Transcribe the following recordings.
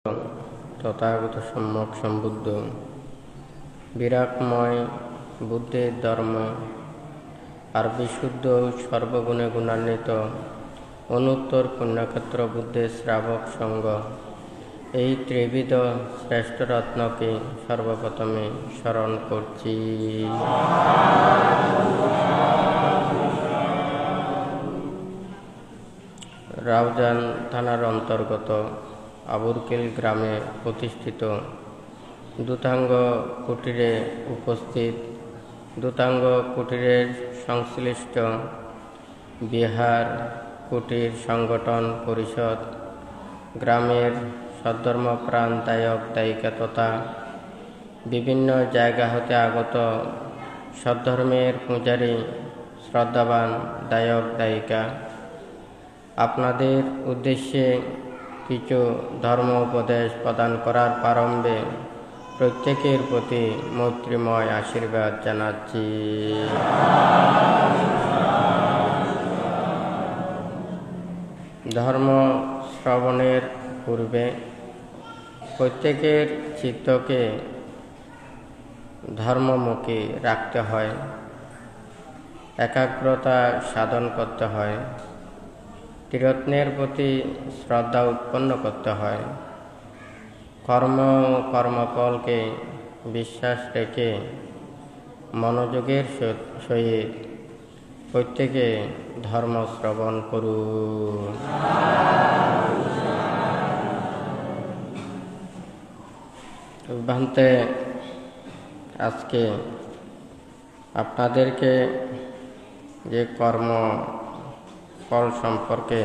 তথাগত সম্যক সম্বুদ্ধ বিরাটময় বুদ্ধের ধর্ম আর বিশুদ্ধ সর্বগুণে গুণান্বিত অনুত্তর পুণ্যক্ষেত্র বুদ্ধের শ্রাবক সঙ্গ এই ত্রিবিধ শ্রেষ্ঠ রত্নকে সর্বপ্রথমে স্মরণ করছি। রাউজান থানার অন্তর্গত আবুরকিল গ্রামে প্রতিষ্ঠিত দূতাঙ্গ কুটিরে উপস্থিত দূতাঙ্গ কুটিরের সংশ্লিষ্ট বিহার কুটির সংগঠন পরিষদ গ্রামের সদ্ধর্মপ্রাণ দায়ক দায়িকা তথা বিভিন্ন জায়গা হতে আগত সদ্ধর্মের পূজারী শ্রদ্ধাবান দায়ক দায়িকা আপনাদের উদ্দেশ্যে কিছু ধর্ম উপদেশ প্রদান করার প্রারম্ভে প্রত্যেকের প্রতি মৈত্রীময় আশীর্বাদ জানাচ্ছি। ধর্ম শ্রবণের পূর্বে প্রত্যেকের চিত্তকে ধর্মমুখী রাখতে হয়, একাগ্রতা সাধন করতে হয়, ত্রিরত্নের প্রতি শ্রদ্ধা উৎপন্ন করতে হয়, কর্মফলকে বিশ্বাস রেখে মনোযোগের সহিত প্রত্যেকে ধর্ম শ্রবণ করুন। ভান্তে আজকে আপনাদেরকে যে কর্মফল সম্পর্কে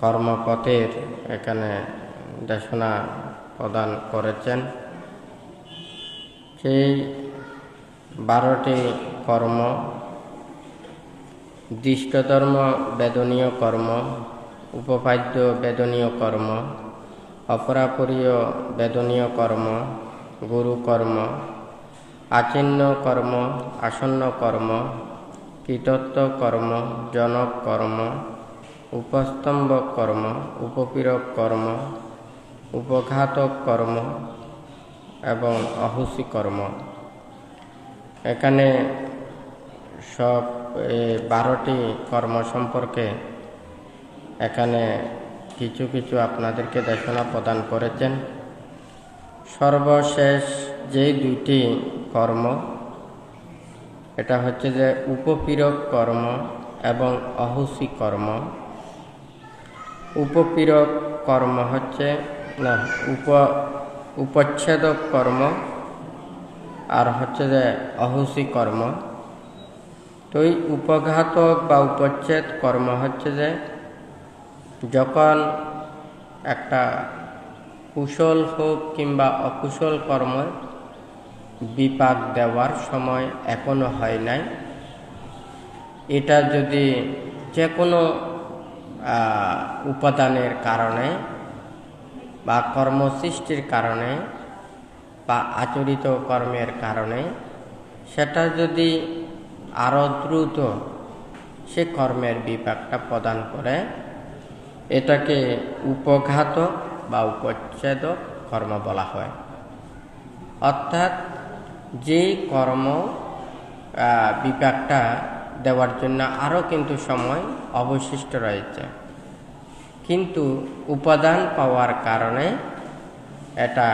কর্মপথের এখানে দেশনা প্রদান করেছেন, সেই 12টি কর্ম দৃষ্টধর্ম বেদনীয় কর্ম, উপপাদ্য বেদনীয় কর্ম, অপরাপরীয় বেদনীয় কর্ম, গুরু কর্ম, আচিন্ন কর্ম, আসন্ন কর্ম, কৃতত্ব কর্ম, জনক কর্ম, উপস্তম্ভক কর্ম, উপপীড়ক কর্ম, উপঘাতক কর্ম এবং অহুসি কর্ম। এখানে সব 12টি কর্ম সম্পর্কে এখানে কিছু কিছু আপনাদেরকে দেশনা প্রদান করেছেন। সর্বশেষ যে 2টি কর্ম, এটা হচ্ছে যে উপপীড়ক কর্ম এবং অহুসি কর্ম। উপপীড়ক কর্ম হচ্ছে উপচ্ছেদক কর্ম, আর হচ্ছে যে অহুসি কর্ম। তো এই উপঘাতক বা উপচ্ছেদ কর্ম হচ্ছে যে যখন একটা কুশল হোক কিংবা অকুশল কর্ম বিপাক দেওয়ার সময় এখনো হয় নাই, এটা যদি যে কোনো উপাদানের কারণে বা কর্মসৃষ্টির কারণে বা আচরিত কর্মের কারণে সেটা যদি আরও দ্রুত সে কর্মের বিপাকটা প্রদান করে, এটাকে উপঘাতক বা উপচ্ছেদক কর্ম বলা হয়। অর্থাৎ যেই কর্ম বিপাকটা দেওয়ার জন্য আরও কিন্তু সময় অবশিষ্ট রয়েছে, কিন্তু উপাদান পাওয়ার কারণে এটা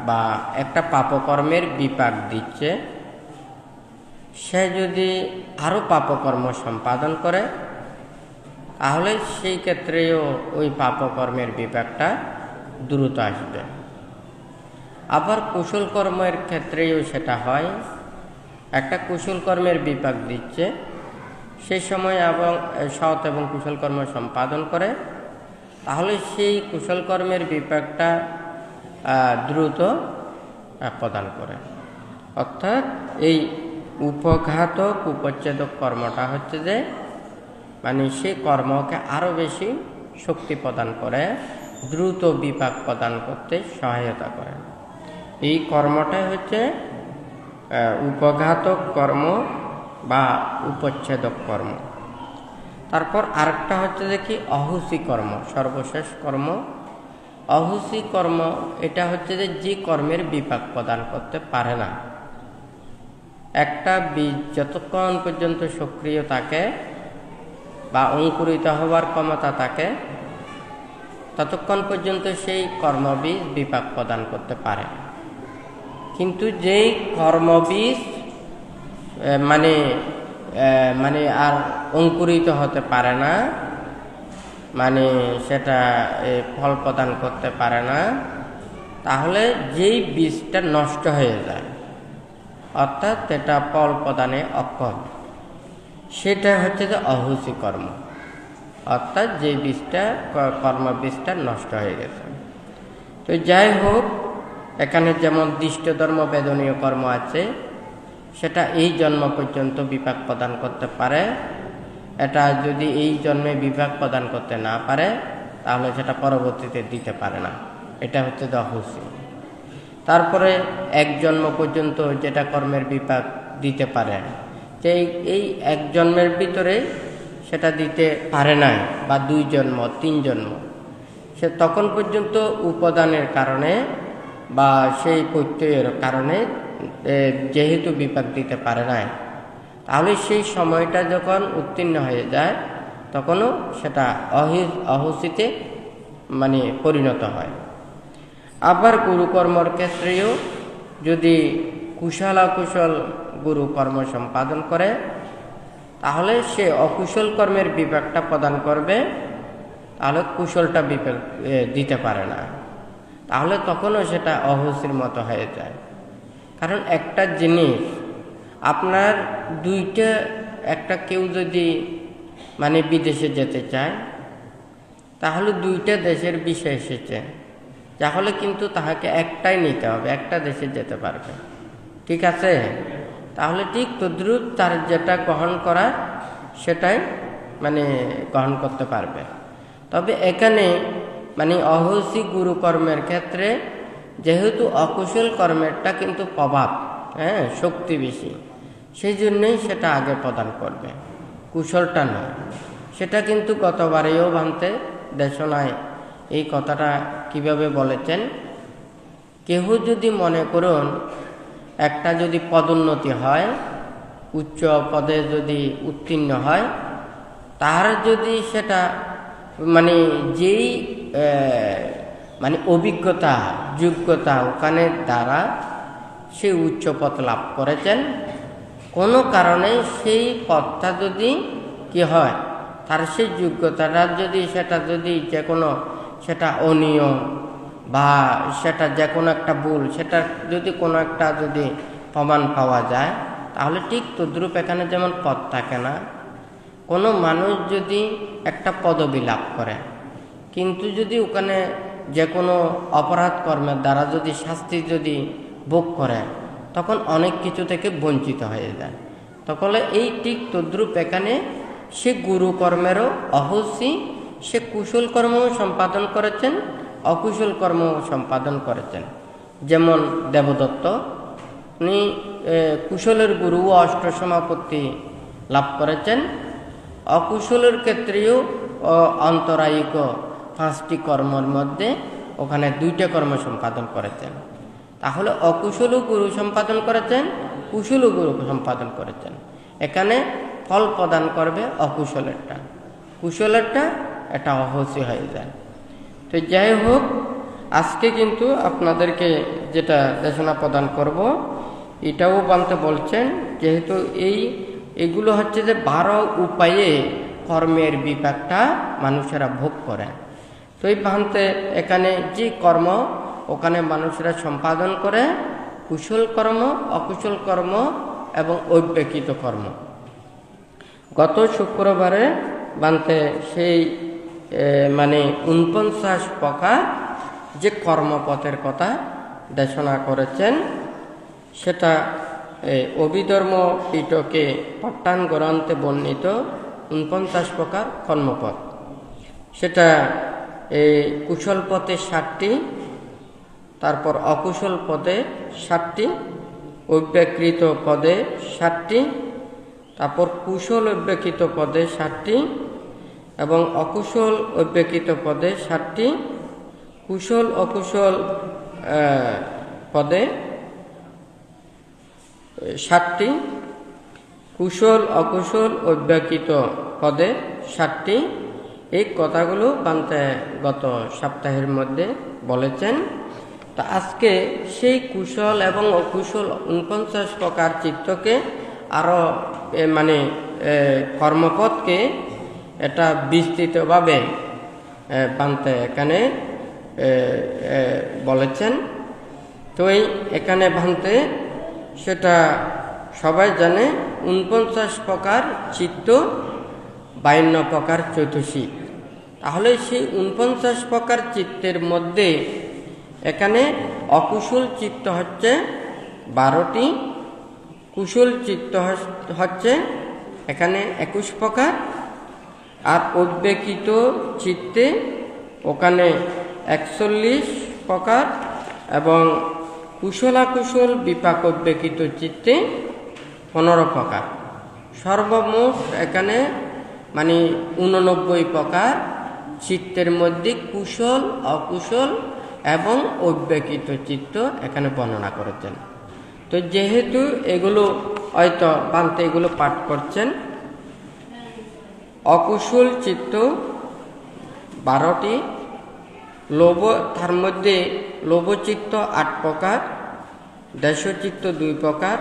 বা একটা পাপকর্মের বিপাক দিচ্ছে, সে যদি আরও পাপকর্ম সম্পাদন করে তাহলে সেই ক্ষেত্রেও ওই পাপকর্মের বিপাকটা দ্রুত আসবে। আবার কুশল কর্মের ক্ষেত্রেও সেটা হয়, একটা কুশল কর্মের বিপাক দিচ্ছে, সেই সময় এবং সৎ এবং কুশল কর্ম সম্পাদন করে তাহলে সেই কুশল কর্মের বিপাকটা দ্রুত প্রদান করে। অর্থাৎ এই উপঘাতক উপচ্ছেদক কর্মটা হচ্ছে যে মানে সেই কর্মকে আরও বেশি শক্তি প্রদান করে, দ্রুত বিপাক প্রদান করতে সহায়তা করে। এই কর্মটাই হচ্ছে উপঘাতক কর্ম বা উপচ্ছেদক কর্ম। তারপর আরেকটা হচ্ছে যে কি অহুসি কর্ম, সর্বশেষ কর্ম অহুসি কর্ম এটা হচ্ছে যে কর্মের বিপাক প্রদান করতে পারে না। একটা বীজ যতক্ষণ পর্যন্ত সক্রিয় থাকে বা অঙ্কুরিত হওয়ার ক্ষমতা থাকে, ততক্ষণ পর্যন্ত সেই কর্মবীজ বিপাক প্রদান করতে পারে। কিন্তু যেই কর্মবীজ মানে আর অঙ্কুরিত হতে পারে না, মানে সেটা ফল প্রদান করতে পারে না, তাহলে যেই বীজটা নষ্ট হয়ে যায়, অর্থাৎ এটা ফল প্রদানে অক্ষম, সেটা হচ্ছে যে অহুসি কর্ম, অর্থাৎ যে বীজটা কর্মবীজটা নষ্ট হয়ে গেছে। তো যাই হোক, এখানে যেমন দৃষ্ট ধর্ম বেদনীয় কর্ম আছে, সেটা এই জন্ম পর্যন্ত বিপাক প্রদান করতে পারে। এটা যদি এই জন্মে বিপাক প্রদান করতে না পারে, তাহলে সেটা পরবর্তীতে দিতে পারে না। এটা হচ্ছে অহুসি। তারপরে এক জন্ম পর্যন্ত যেটা কর্মের বিপাক দিতে পারে, যে এই এক জন্মের ভিতরে সেটা দিতে পারে না, বা 2 জন্ম 3 জন্ম, সে তখন পর্যন্ত উপাদানের কারণে বা সেই প্রত্যয়ের কারণে যেহেতু বিপাক দিতে পারে না, তাহলে সেই সময়টা যখন উত্তীর্ণ হয়ে যায়, তখনও সেটা অহুসিতে মানে পরিণত হয়। আবার গুরুকর্মর ক্ষেত্রেও যদি কুশল অকুশল গুরু কর্ম সম্পাদন করে, তাহলে সে অকুশল কর্মের বিপাকটা প্রদান করবে, তাহলে কুশলটা বিপাক দিতে পারে না, তাহলে তখনও সেটা অহুসির মতো হয়ে যায়। কারণ একটা জিনিস আপনার দুইটা, একটা কেউ যদি মানে বিদেশে যেতে চায়, তাহলে 2টা দেশের বিষয় এসেছে, তাহলে কিন্তু তাহাকে একটাই নিতে হবে, একটা দেশে যেতে পারবে, ঠিক আছে? তাহলে ঠিক তদ্রুপ তার যেটা গ্রহণ করা সেটাই মানে গ্রহণ করতে পারবে। তবে এখানে মানে অহুসি গুরু কর্মের ক্ষেত্রে যেহেতু অকুশল কর্মেরটা কিন্তু প্রভাব, শক্তি বেশি, সেই জন্যই সেটা আগে প্রদান করবে, কুশলটা নয়। সেটা কিন্তু গতবারেও ভান্তে দেশনায় এই কথাটা কিভাবে বলেছেন, কেহ যদি মনে করুন একটা যদি পদোন্নতি হয়, উচ্চ পদে যদি উত্তীর্ণ হয়, তার যদি সেটা মানে যেই মানে অভিজ্ঞতা যোগ্যতা ওখানে দ্বারা সে উচ্চ পদ লাভ করেছেন, কোনো কারণে সেই পদটা যদি কি হয়, তার সেই যোগ্যতাটা যদি সেটা যদি যে কোনো সেটা অনিয়ম বা সেটা যে কোনো একটা ভুল, সেটা যদি কোনো একটা যদি প্রমাণ পাওয়া যায়, তাহলে ঠিক তদ্রূপ এখানে যেমন পদ থাকে না, কোনো মানুষ যদি একটা পদবি লাভ করে, কিন্তু যদি ওখানে যে কোনো অপরাধ কর্মের দ্বারা যদি শাস্তি যদি ভোগ করে, তখন অনেক কিছু থেকে বঞ্চিত হয়ে যায়। তখন এই ঠিক তদ্রূপ এখানে সে গুরু কর্মেরও অহুসি, সে কুশল কর্ম সম্পাদন করেছেন, অকুশল কর্ম সম্পাদন করেছেন। যেমন দেবদত্ত, উনি কুশলের গুরু ও অষ্টসমাপত্তি লাভ করেছেন, অকুশলের ক্ষেত্রেও অন্তরায়িক 5টি কর্মের মধ্যে ওখানে 2টা কর্ম সম্পাদন করেছেন। তাহলে অকুশলও গুরু সম্পাদন করেছেন, কুশলও গুরু সম্পাদন করেছেন। এখানে ফল প্রদান করবে অকুশলেরটা, কুশলেরটা এটা অহুসি হয়ে যায়। তো যাই হোক, আজকে কিন্তু আপনাদেরকে যেটা দেশনা প্রদান করব, এটাও বানতে বলছেন, যেহেতু এগুলো হচ্ছে যে 12 উপায়ে কর্মের বিপাকটা মানুষেরা ভোগ করে। তো এই ভান্তে এখানে যে কর্ম ওখানে মানুষেরা সম্পাদন করে, কুশল কর্ম, অকুশল কর্ম এবং অব্যক্তিত কর্ম। গত শুক্রবারে বানতে সেই মানে 49 প্রকার যে কর্মপথের কথা দেশনা করেছেন, সেটা অভিধর্ম পিটকে পট্টান গ্রন্থে বর্ণিত 49 প্রকার কর্মপথ। সেটা কুশল পথে 7টি, তারপর অকুশল পদে 7টি, অব্যকৃত পদে 7টি, তারপর কুশল অব্যকৃত পদে 7টি এবং অকুশল অব্যকৃত পদে 7টি, কুশল অকুশল পদে 7টি, কুশল অকুশল অব্যকৃত পদে 7টি। এই কথাগুলো বান্তে গত সপ্তাহের মধ্যে বলেছেন। তো আজকে সেই কুশল এবং অকুশল 49 প্রকার চিত্তকে আরো মানে কর্মপদকে এটা বিস্তৃতভাবে বান্তে এখানে বলেছেন। তো এখানে ভান্তে সেটা সবাই জানে 49 প্রকার চিত্ত, 52 প্রকার চতুষিক। তাহলে সেই 49 প্রকার চিত্তের মধ্যে এখানে অকুশল চিত্ত হচ্ছে 12টি, কুশল চিত্ত হচ্ছে এখানে 21 প্রকার, আর অব্যকৃত চিত্তে ওখানে 41 প্রকার, এবং কুশলাকুশল বিপাক অব্যকৃত চিত্তে 15 প্রকার। সর্বমোট এখানে মানে 89 প্রকার চিত্তের মধ্যে কুশল অকুশল এবং অব্যকৃত চিত্ত এখানে বর্ণনা করেছেন। তো যেহেতু এগুলো হয়তো বান্তে এগুলো পাঠ করছেন, অকুশল চিত্ত 12টি, লোভ তার মধ্যে লোভচিত্ত 8 প্রকার, দেশচিত্ত 2 প্রকার,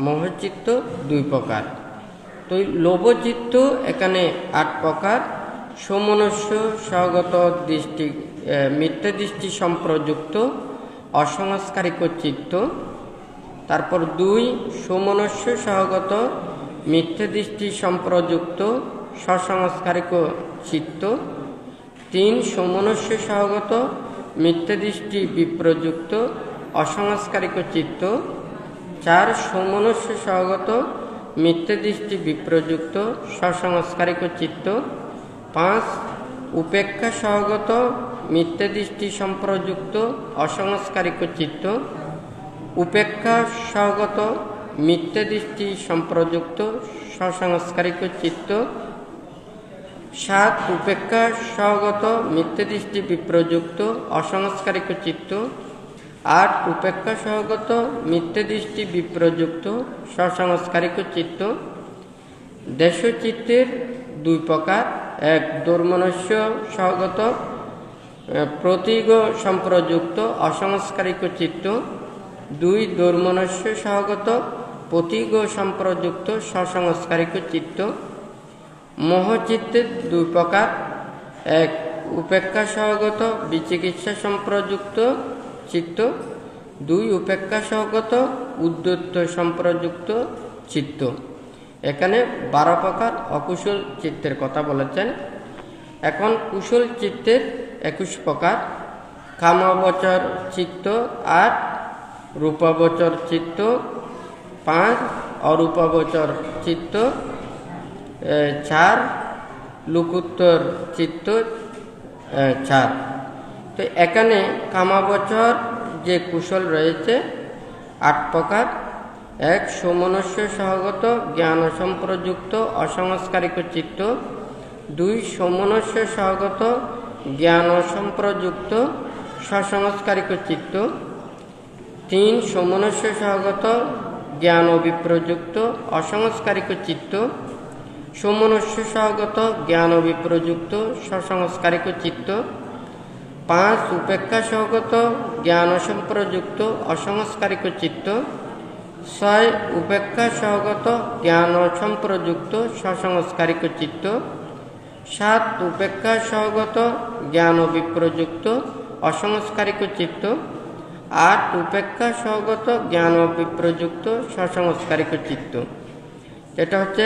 মোহচিত্ত 2 প্রকার। তো লোভচিত্ত এখানে 8 প্রকার, সমনস্য সহগত দৃষ্টি মিথ্যা দৃষ্টি সম্প্রযুক্ত অসংস্কারিক চিত্ত। তারপর 2 সমনস্য সহগত মিথ্যা দৃষ্টি সম্প্রযুক্ত সসংস্কারিক চিত্ত। 3 সমনস্য সহগত মিথ্যা দৃষ্টি বিপ্রযুক্ত অসংস্কারিক চিত্ত। 4 সমনস্য সহগত মিথ্যা দৃষ্টি বিপ্রযুক্ত সসংস্কারিক চিত্ত। 5 উপেক্ষা সহগত মিথ্যা দৃষ্টি সম্প্রযুক্ত অসংস্কারিক চিত্ত। উপেক্ষা সহগত মিথ্যা দৃষ্টি সম্প্রযুক্ত সসংস্কারিক চিত্ত। 7 উপেক্ষা সহগত মিথ্যা দৃষ্টি বিপ্রযুক্ত অসংস্কারিক চিত্ত। 8 উপেক্ষা সহগত মিথ্যা দৃষ্টি বিপ্রযুক্ত সসংস্কারিক চিত্ত। দেশচিত্তের 2 প্রকার, 1 দুর্মনস্য সহগত প্রতীগ সম্প্রযুক্ত অসংস্কারিক চিত্ত। 2 দুর্মনস্য সহগত প্রতীগ সম্প্রযুক্ত সসংস্কারিক চিত্ত। মোহচিত্তের 2 প্রকার, 1 উপেক্ষা সহগত বিচিকিৎসা সম্প্রযুক্ত চিত্ত। 2 উপেক্ষা সহগত উদ্যত সম্প্রযুক্ত চিত্ত। এখানে 12 প্রকার অকুশল চিত্তের কথা বলেছেন। এখন কুশল চিত্তের 21 প্রকার, কামাবচর চিত্ত 8, রূপাবচর চিত্ত 5, অরূপাবচর চিত্ত 4, লোকোত্তর চিত্ত 4। তো এখানে কামাবচর যে কুশল রয়েছে 8 প্রকার, 1 সমনস্য সহগত জ্ঞান সম্প্রযুক্ত অসংস্কারিক চিত্ত। 2 সমনস্য সহগত জ্ঞান সম্প্রযুক্ত সসংস্কারিক চিত্ত। 3 সমনস্য সহগত জ্ঞান বিপ্রযুক্ত অসংস্কারিক চিত্ত। সমনস্য সহগত জ্ঞান বিপ্রযুক্ত সসংস্কারিক চিত্ত। 5 উপেক্ষা সহগত জ্ঞান সম্প্রযুক্ত অসংস্কারিক চিত্ত। 6 উপেক্ষা সহগত জ্ঞান সম্প্রযুক্ত সসংস্কারিক চিত্ত। 7 উপেক্ষা সহগত জ্ঞান বিপ্রযুক্ত অসংস্কারিক চিত্ত। 8 উপেক্ষা সহগত জ্ঞান বিপ্রযুক্ত সসংস্কারিক চিত্ত। এটা হচ্ছে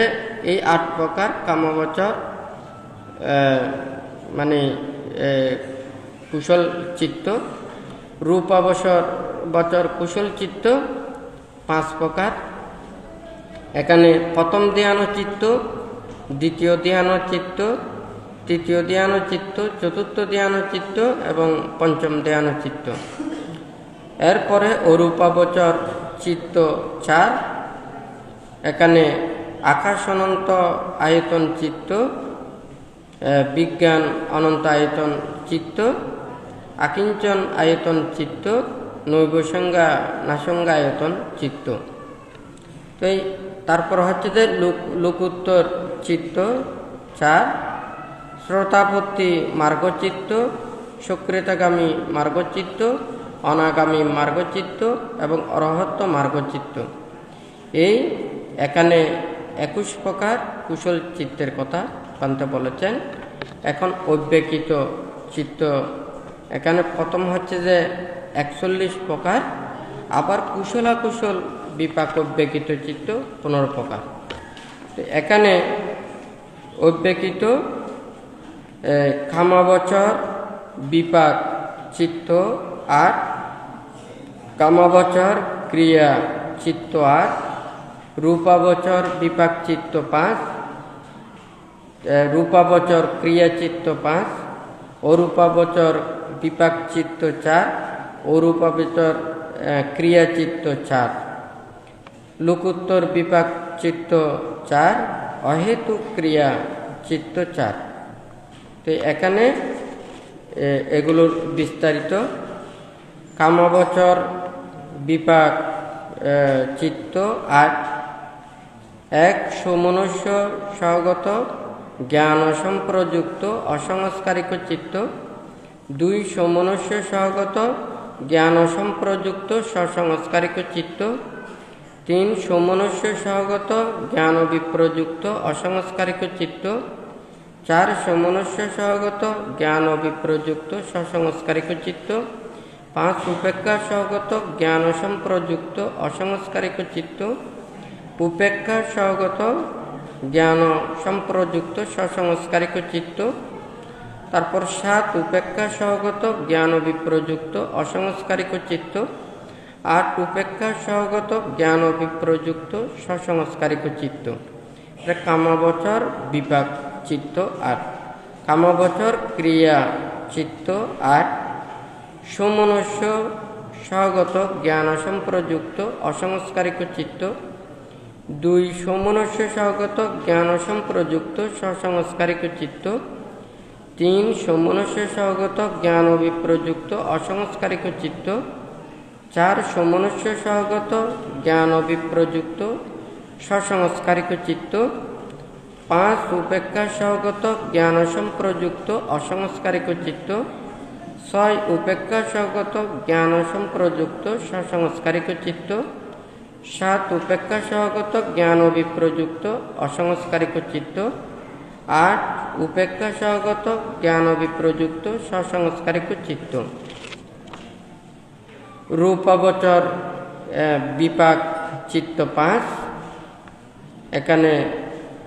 এই 8 প্রকার কামবচর মানে কুশল চিত্ত। রূপাবচর কুশল চিত্ত 5 প্রকার। এখানে প্রথম ধ্যান চিত্ত, দ্বিতীয় ধ্যান চিত্ত, তৃতীয় ধ্যান চিত্ত, চতুর্থ ধ্যান চিত্ত এবং পঞ্চম ধ্যান চিত্ত। এরপরে অরূপাবচর চিত্ত 4। এখানে আকাশ অনন্ত আয়তন চিত্ত, বিজ্ঞান অনন্ত আয়তন চিত্ত আকিঞ্চন আয়তন চিত্ত, নৈবসংজ্ঞা নাসংজ্ঞা আয়তন চিত্ত। তো এই তারপর হচ্ছে যে লোকোত্তর চিত্ত 4, শ্রোতাপত্তি মার্গচিত্ত, সক্রিয়তাগামী মার্গচিত্ত, অনাগামী মার্গচিত্ত এবং অরহত্ত মার্গচিত্ত। এই এখানে 21 প্রকার কুশল চিত্তের কথা জানতে বলেছেন। এখন অব্যক্তিত চিত্ত এখানে প্রথম হচ্ছে যে 41 প্রকার, আবার কুশলাকুশল বিপাক অব্যক্তিত চিত্ত 15 প্রকার। এখানে অব্যক্তিত কামাবচর বিপাক চিত্ত 8, কামাবচর ক্রিয়া চিত্ত 8, রূপাবচর বিপাক চিত্ত 5, রূপাবচর ক্রিয়া চিত্ত 5, অরূপাবচর বিপাক চিত্ত 4, অরূপাবচর ক্রিয়া চিত্ত 4, লোকোত্তর বিপাক চিত্ত 4, অহেতুক ক্রিয়া চিত্ত 4। তো এখানে এগুলোর বিস্তারিত। কামাবচর বিপাক চিত্ত 8, 1 সমনুষ্য সহগত জ্ঞান সম্প্রযুক্ত অসংস্কারিক চিত্ত, 2 সমনুষ্য সহগত জ্ঞান সম্প্রযুক্ত সসংস্কারিক চিত্ত, 3 সমনুষ্য সহগত জ্ঞান বিপ্রযুক্ত অসংস্কারিক চিত্ত, 4 সমনুষ্য সহগত জ্ঞান বিপ্রযুক্ত সসংস্কারিক চিত্ত, 5 উপেক্ষা সহগত জ্ঞান সম্প্রযুক্ত অসংস্কারিক চিত্ত, উপেক্ষা সহগত জ্ঞান সম্প্রযুক্ত সসংস্কারিক চিত্ত। তারপর 7 উপেক্ষা সহগত জ্ঞান বিপ্রযুক্ত অসংস্কারিক চিত্ত, 8 উপেক্ষা সহগত জ্ঞান বিপ্রযুক্ত সসংস্কারিক চিত্ত। এটা কামাবচর বিপাক চিত্ত 8। কামাবচর ক্রিয়া চিত্ত 8, সমনুষ্য সহগত জ্ঞান সম্প্রযুক্ত অসংস্কারিক চিত্ত, 2 সমনুষ্য সহগত জ্ঞান সম্প্রযুক্ত সসংস্কারিক চিত্ত, 3 সমনুষ্য সহগত জ্ঞান বিপ্রযুক্ত অসংস্কারিক চিত্ত, 4 সমনুষ্য সহগত জ্ঞান বিপ্রযুক্ত সসংস্কারিক চিত্ত, 5 উপেক্ষা সহগত জ্ঞান সম্প্রযুক্ত অসংস্কারিক চিত্ত, 6 উপেক্ষা সহগত জ্ঞান সম্প্রযুক্ত সসংস্কারিক চিত্ত, 7 উপেক্ষা সহগত জ্ঞান বিপ্রযুক্ত অসংস্কারিক চিত্ত, 8 উপেক্ষা সহগত জ্ঞান বিপ্রযুক্ত সসংস্কারিক চিত্ত। রূপাবচর বিপাক চিত্ত 5, এখানে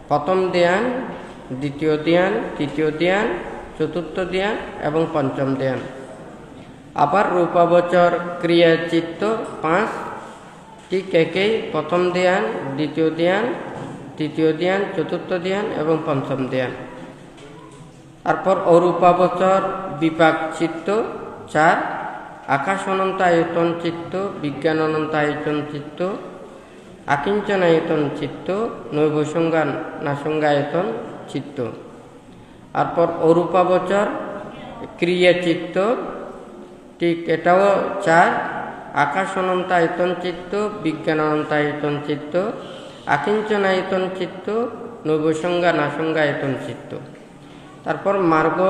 প্রথম ধ্যান, দ্বিতীয় ধ্যান, তৃতীয় ধ্যান, চতুর্থ ধ্যান এবং পঞ্চম ধ্যান। আবার রূপাবচর ক্রিয়া চিত্ত 5, ঠিক একই প্রথম ধ্যান, দ্বিতীয় ধ্যান, তৃতীয় ধ্যান, চতুর্থ ধ্যান এবং পঞ্চম ধ্যান। তারপর অরূপাবচর বিপাক চিত্ত 4, আকাশ অনন্ত আয়তন চিত্ত, বিজ্ঞান অনন্ত আয়তন চিত্ত, আকিঞ্চন আয়তন চিত্ত, নৈবসংজ্ঞা নাসংজ্ঞা আয়তন চিত্ত। তারপর অরূপাবচর ক্রিয়া চিত্ত, ঠিক এটাও 4, আকাশ অনন্ত আয়তন চিত্ত, বিজ্ঞান অনন্ত আয়তন চিত্ত, আকিঞ্চন আয়তন চিত্ত, নৈবসংজ্ঞা নাসংজ্ঞা আয়তন চিত্ত। তারপর মার্গ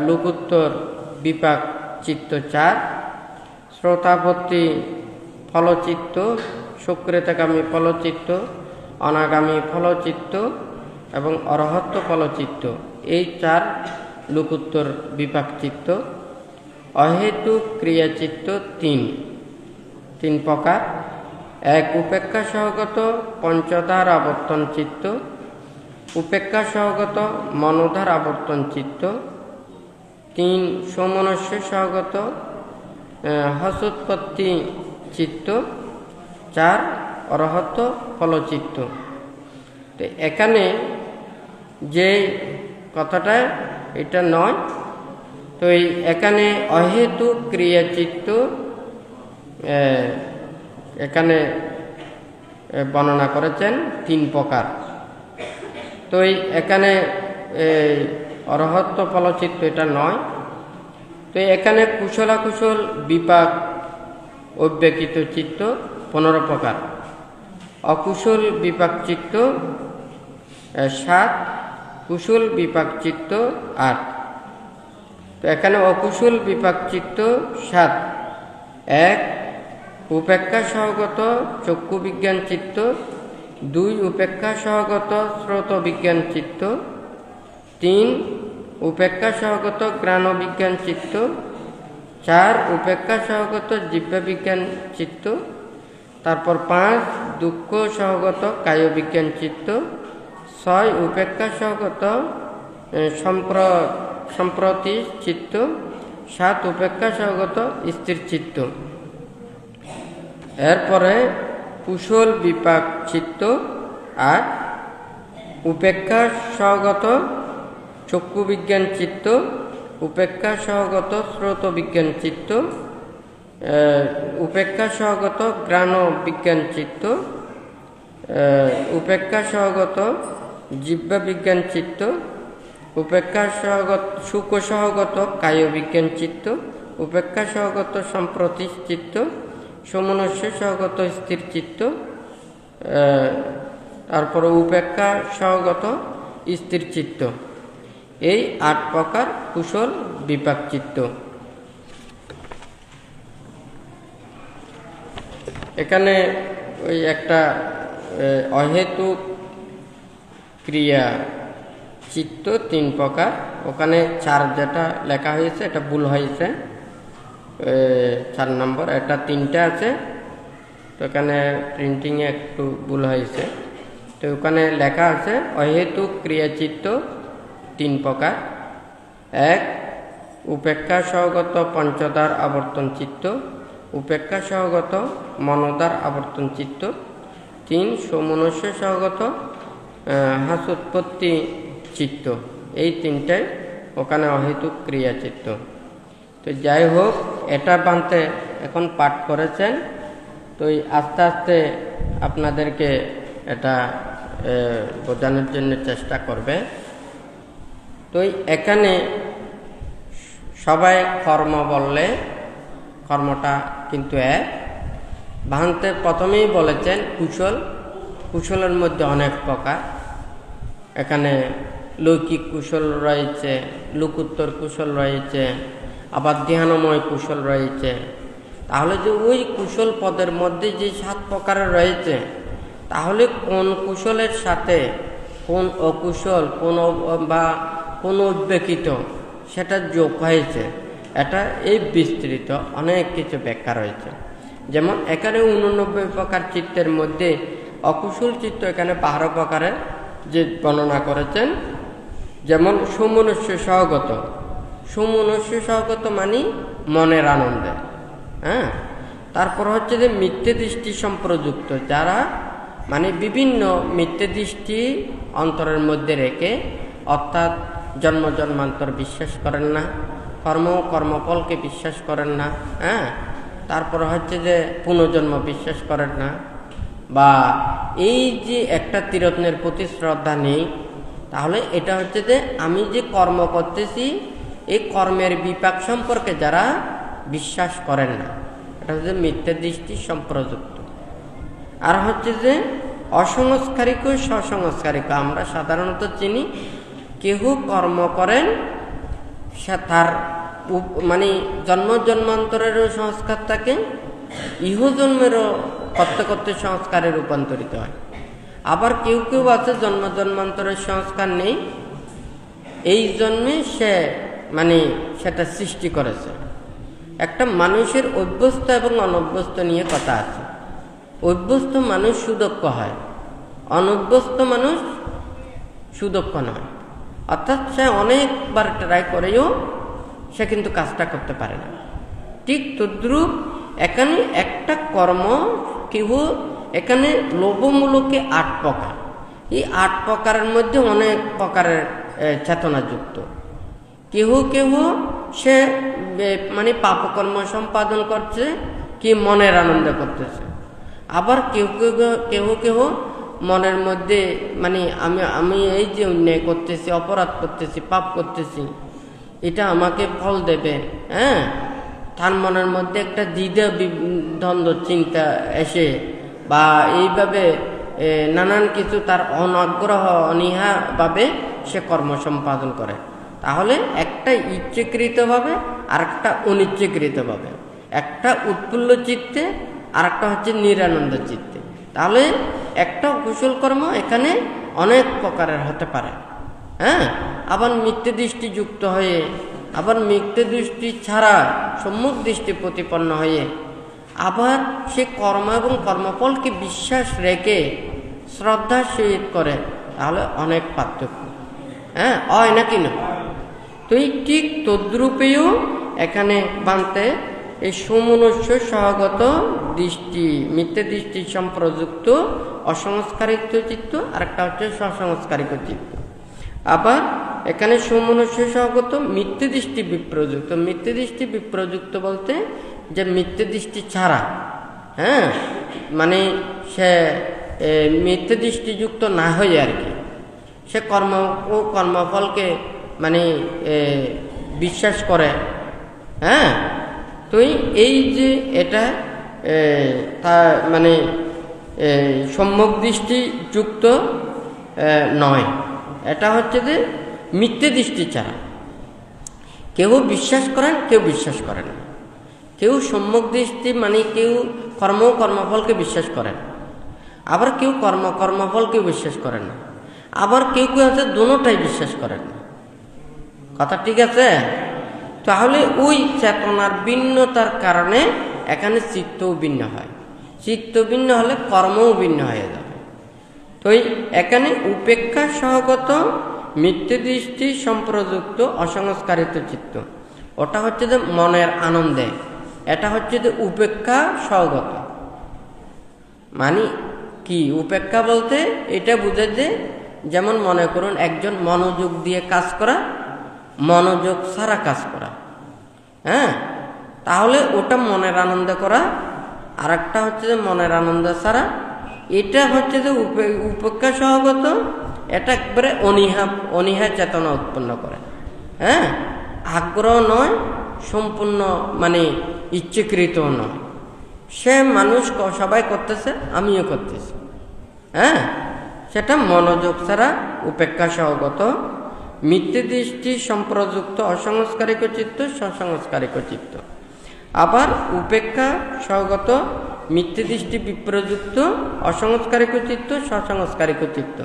লোকোত্তর বিপাক চিত্ত 4, শ্রোতাপত্তি ফলচিত্ত, সক্রিয়তাগামী ফলচিত্ত, অনাগামী ফলচিত্ত এবং অরহত্ত ফলচিত্ত। এই 4 লোকোত্তর বিপাক চিত্ত। অহেতুক ক্রিয়া চিত্ত 3 প্রকার। 1 উপেক্ষা সহগত পঞ্চধার আবর্তন চিত্ত, উপেক্ষা সহগত মনোধার আবর্তন চিত্ত, 3 সমনুষ্য সহগত হসোৎপত্তি চিত্ত, 4 অরহত ফলচিত্ত। তো এখানে যে কথাটা এটা নয়, তো এই এখানে অহেতুক ক্রিয়া চিত্ত এখানে বর্ণনা করেছেন 3 প্রকার। তো এই এখানে অরহত্ত ফলচিত্ত এটা নয়। তো এখানে কুশলাকুশল বিপাক অব্যক্তিত চিত্ত 15 প্রকার, অকুশল বিপাক চিত্ত 7, কুশল বিপাক চিত্ত 8। তো এখানে অকুশল বিপাক চিত্ত 7: 1 উপেক্ষা সহগত চক্ষু বিজ্ঞান চিত্ত, 2 উপেক্ষা সহগত শ্রোত বিজ্ঞান চিত্ত, 3 উপেক্ষা সহগত গ্রাণ বিজ্ঞান চিত্ত, 4 উপেক্ষা সহগত জিহ্বা বিজ্ঞান চিত্ত, তারপর 5 দুঃখ সহগত কায় বিজ্ঞান চিত্ত, 6 উপেক্ষা সহগত সম্প্রতি চিত্ত, 7 উপেক্ষা সহগত স্থির চিত্ত। এরপরে কুশল বিপাক চিত্ত 8, উপেক্ষা সহগত চক্ষু বিজ্ঞান চিত্ত, উপেক্ষা সহগত শ্রোত বিজ্ঞান চিত্ত, উপেক্ষা সহগত গ্রাণ বিজ্ঞান চিত্ত, উপেক্ষা সহগত জিহ্বা বিজ্ঞান চিত্ত, উপেক্ষা সহগত সুখ সহগত কায় বিজ্ঞান চিত্ত, উপেক্ষা সহগত সম্প্রতি চিত্ত, সমনস্য সহগত স্থির চিত্ত, তারপরে উপেক্ষা সহগত স্থির চিত্ত। এই 8 প্রকার কুশল বিপাক চিত্ত। এখানে ওই একটা অহেতুক ক্রিয়া চিত্ত 3 প্রকার, ওখানে 4 যেটা লেখা হয়েছে এটা ভুল হয়েছে, 4 নম্বর, এটা 3টা আছে, তো এখানে প্রিন্টিংয়ে একটু ভুল হয়েছে। তো ওখানে লেখা আছে অহেতুক ক্রিয়া চিত্ত 3 প্রকার: 1 উপেক্ষা সহগত পঞ্চদ্বার আবর্তন চিত্ত, উপেক্ষা সহগত মনোদ্বার আবর্তন চিত্ত, 3 সমনস্য সহগত হাস্যোৎপত্তি চিত্ত। এই 3টাই ওখানে অহেতুক ক্রিয়া চিত্ত। তো যাই হোক, এটা বানতে এখন পাঠ করেছেন, তো আস্তে আস্তে আপনাদেরকে এটা বোঝানোর জন্য চেষ্টা করবে। তো এখানে সবাই কর্ম বললে কর্মটা কিন্তু এক। ভাঙতে প্রথমেই বলেছেন কুশল, কুশলের মধ্যে অনেক প্রকার। এখানে লৌকিক কুশল রয়েছে, লোকোত্তর কুশল রয়েছে, আবার ধ্যানময় কুশল রয়েছে। তাহলে যে ওই কুশল পদের মধ্যে যে 7 প্রকারের রয়েছে, তাহলে কোন কুশলের সাথে কোন অকুশল কোন উদ্বেকিত সেটা যোগ হয়েছে, এটা এই বিস্তৃত অনেক কিছু ব্যাখ্যা রয়েছে। যেমন এখানে 89 প্রকার চিত্তের মধ্যে অকুশল চিত্ত এখানে 12 প্রকারের যে বর্ণনা করেছেন। যেমন সমনস্য সহগত, সমনস্য সহগত মানে মনের আনন্দে, হ্যাঁ। তারপর হচ্ছে যে মিথ্যে দৃষ্টি সম্প্রযুক্ত, যারা মানে বিভিন্ন মিথ্যে দৃষ্টি অন্তরের মধ্যে রেখে, অর্থাৎ জন্ম জন্মান্তর বিশ্বাস করেন না, কর্মফলকে বিশ্বাস করেন না, হ্যাঁ। তারপর হচ্ছে যে পুনর্জন্ম বিশ্বাস করেন না, বা এই যে একটা তীরত্নের প্রতি শ্রদ্ধা নেই। তাহলে এটা হচ্ছে যে আমি যে কর্ম করতেছি এই কর্মের বিপাক সম্পর্কে যারা বিশ্বাস করেন না, এটা হচ্ছে মিথ্যা দৃষ্টি সম্প্রযুক্ত। আর হচ্ছে যে অসংস্কারিক ও সসংস্কারিক, আমরা সাধারণত চিনি কেহ কর্ম করেন সে তার মানে জন্ম জন্মান্তরেরও সংস্কার থাকে, ইহজন্মেরও করতে করতে সংস্কারে রূপান্তরিত হয়। আবার কেউ কেউ আছে জন্ম জন্মান্তরের সংস্কার নেই, এই জন্মে সে মানে সেটা সৃষ্টি করেছে। একটা মানুষের অভ্যস্ত এবং অনভ্যস্ত নিয়ে কথা আছে। অভ্যস্ত মানুষ সুদক্ষ হয়, অনভ্যস্ত মানুষ সুদক্ষ নয়। অর্থাৎ সে অনেকবার ট্রাই করেও সে কিন্তু কাজটা করতে পারে না। ঠিক তদ্রূপ এখানে একটা কর্ম কেহ এখানে লোভমূলকে 8 প্রকার, এই 8 প্রকারের মধ্যে অনেক প্রকারের চেতনাযুক্ত। কেহ কেহ সে মানে পাপকর্ম সম্পাদন করছে কি মনের আনন্দ করতেছে। আবার কেউ কেহ মনের মধ্যে মানে আমি এই যে অন্যায় করতেছি, অপরাধ করতেছি, পাপ করতেছি, এটা আমাকে ফল দেবে, হ্যাঁ, তার মনের মধ্যে একটা দ্বিধা দ্বন্দ্ব চিন্তা এসে বা এইভাবে নানান কিছু তার অনাগ্রহ অনীহা ভাবে সে কর্ম সম্পাদন করে, তাহলে একটা ইচ্ছাকৃতভাবে আর একটা অনিচ্ছাকৃতভাবে, একটা উৎফুল্ল চিত্তে আর একটা হচ্ছে নিরানন্দ চিত্তে। তাহলে একটা কুশল কর্ম এখানে অনেক প্রকারের হতে পারে, হ্যাঁ, আবার মিথ্যে দৃষ্টি যুক্ত হয়ে, আবার মিথ্যে দৃষ্টি ছাড়া সম্মুখ দৃষ্টি প্রতিপন্ন হয়ে, আবার সে কর্ম এবং কর্মফলকে বিশ্বাস রেখে শ্রদ্ধার সহিত করে, তাহলে অনেক পার্থক্য, হ্যাঁ, হয় নাকি না? তো এই ঠিক তদ্রূপেও এখানে বানতে এই সুমনুষ্য সহগত দৃষ্টি, মিথ্যে দৃষ্টি সম্প্রযুক্ত অসংস্কারিত চিত্ত, আরেকটা হচ্ছে সসংস্কারিত চিত্ত। আবার এখানে সুমনুষ্য সহগত মিথ্যে দৃষ্টি বিপ্রযুক্ত। মিথ্যে দৃষ্টি বিপ্রযুক্ত বলতে যে মিথ্যে দৃষ্টি ছাড়া, হ্যাঁ, মানে সে মিথ্যে দৃষ্টিযুক্ত না হয়ে আর কি, সে কর্ম ও কর্মফলকে মানে বিশ্বাস করে, হ্যাঁ। তো এই যে এটা তা মানে সম্যক দৃষ্টিযুক্ত নয়, এটা হচ্ছে যে মিথ্যে দৃষ্টি ছাড়া। কেউ বিশ্বাস করেন, কেউ বিশ্বাস করেন, কেউ সম্যক দৃষ্টি মানে কেউ কর্মফলকে বিশ্বাস করেন, আবার কেউ কর্মফলকে বিশ্বাস করেন না, আবার কেউ কেউ আছে দুটোটাই বিশ্বাস করেন না। কথা ঠিক আছে? তাহলে ওই চেতনার ভিন্নতার কারণে এখানে চিত্তও ভিন্ন হয়, চিত্ত ভিন্ন হলে কর্মও ভিন্ন হয়ে যাবে। তো এখানে উপেক্ষা সহগত মিথ্যে দৃষ্টি সম্প্রযুক্ত অসংস্কারিত চিত্ত, ওটা হচ্ছে যে মনের আনন্দে, এটা হচ্ছে যে উপেক্ষা সহগত। মানে কি উপেক্ষা বলতে এটা বুঝে যে, যেমন মনে করুন একজন মনোযোগ দিয়ে কাজ করা, মনোযোগ ছাড়া কাজ করা, হ্যাঁ, তাহলে ওটা মনের আনন্দে করা, আর একটা হচ্ছে যে মনের আনন্দ ছাড়া। এটা হচ্ছে যে উপেক্ষা সহগত, এটা একবারে অনীহা চেতনা উৎপন্ন করে, হ্যাঁ, আগ্রহ নয়, সম্পূর্ণ মানে ইচ্ছাকৃত নয়। সে মানুষ সবাই করতেছে, আমিও করতেছি, হ্যাঁ, সেটা মনোযোগ ছাড়া উপেক্ষা সহগত মিথ্যে দৃষ্টি সম্প্রযুক্ত অসংস্কারিক চিত্ত, সসংস্কারিক চিত্ত। আবার উপেক্ষা সহগত মিথ্যে দৃষ্টি বিপ্রযুক্ত অসংস্কারিক চিত্ত, সসংস্কারিক চিত্ত।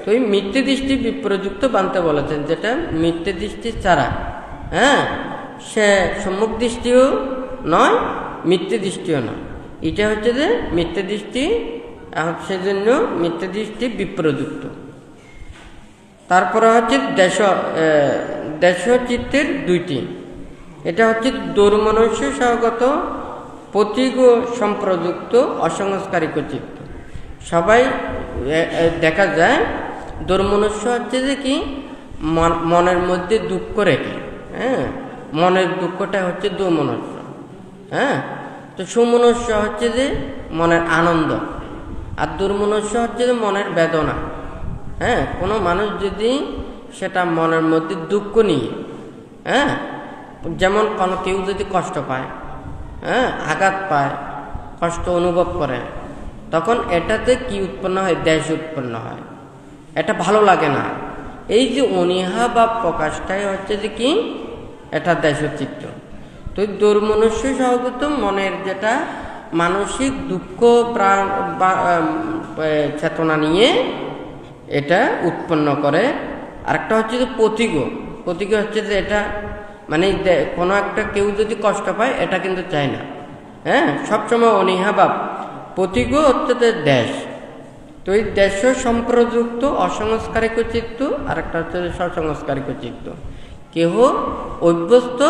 তো এই মিথ্যে দৃষ্টি বিপ্রযুক্ত বানতে বলেছেন, যেটা মিথ্যে দৃষ্টি ছাড়া, হ্যাঁ, সে সম্মুখ দৃষ্টিও নয়, মিথ্যে দৃষ্টিও নয়, এটা হচ্ছে যে মিথ্যে দৃষ্টি, সেজন্য মিথ্যে দৃষ্টি বিপ্রযুক্ত। তারপরে হচ্ছে দেশ চিত্তের দুইটি, এটা হচ্ছে দুর্মনুষ্য সহগত প্রতীক সম্প্রযুক্ত অসংস্কারিক চিত্ত। সবাই দেখা যায় দুর্মনুষ্য হচ্ছে যে কি মনের মধ্যে দুঃখ রেখে, হ্যাঁ, মনের দুঃখটা হচ্ছে দুর্মনুষ্য, হ্যাঁ। তো সুমনুষ্য হচ্ছে যে মনের আনন্দ, আর দুর্মনুষ্য হচ্ছে যে মনের বেদনা, হ্যাঁ। কোনো মানুষ যদি সেটা মনের মধ্যে দুঃখ নিয়ে, হ্যাঁ, যেমন কোনো কেউ যদি কষ্ট পায়, হ্যাঁ, আঘাত পায়, কষ্ট অনুভব করে, তখন এটাতে কি উৎপন্ন হয়? দেশ উৎপন্ন হয়, এটা ভালো লাগে না। এই যে অনীহা বা প্রকাশটাই হচ্ছে যে কি, এটা দেশচিত্ত। তো দুর্মনুষ্য সহগত মনের যেটা মানসিক দুঃখ প্রাণ বা চেতনা নিয়ে এটা উৎপন্ন করে। আরেকটা হচ্ছে যে প্রতীক হচ্ছে যে এটা মানে কোনো একটা কেউ যদি কষ্ট পায়, এটা কিন্তু চায় না, হ্যাঁ, সবসময় অনীহা ভাব। প্রতীক হচ্ছে যে দেশ। তো এই দেশ সম্প্রযুক্ত অসংস্কারিক চিত্ত, আরেকটা হচ্ছে সসংস্কারিক চিত্ত। কেহ অভ্যস্ত,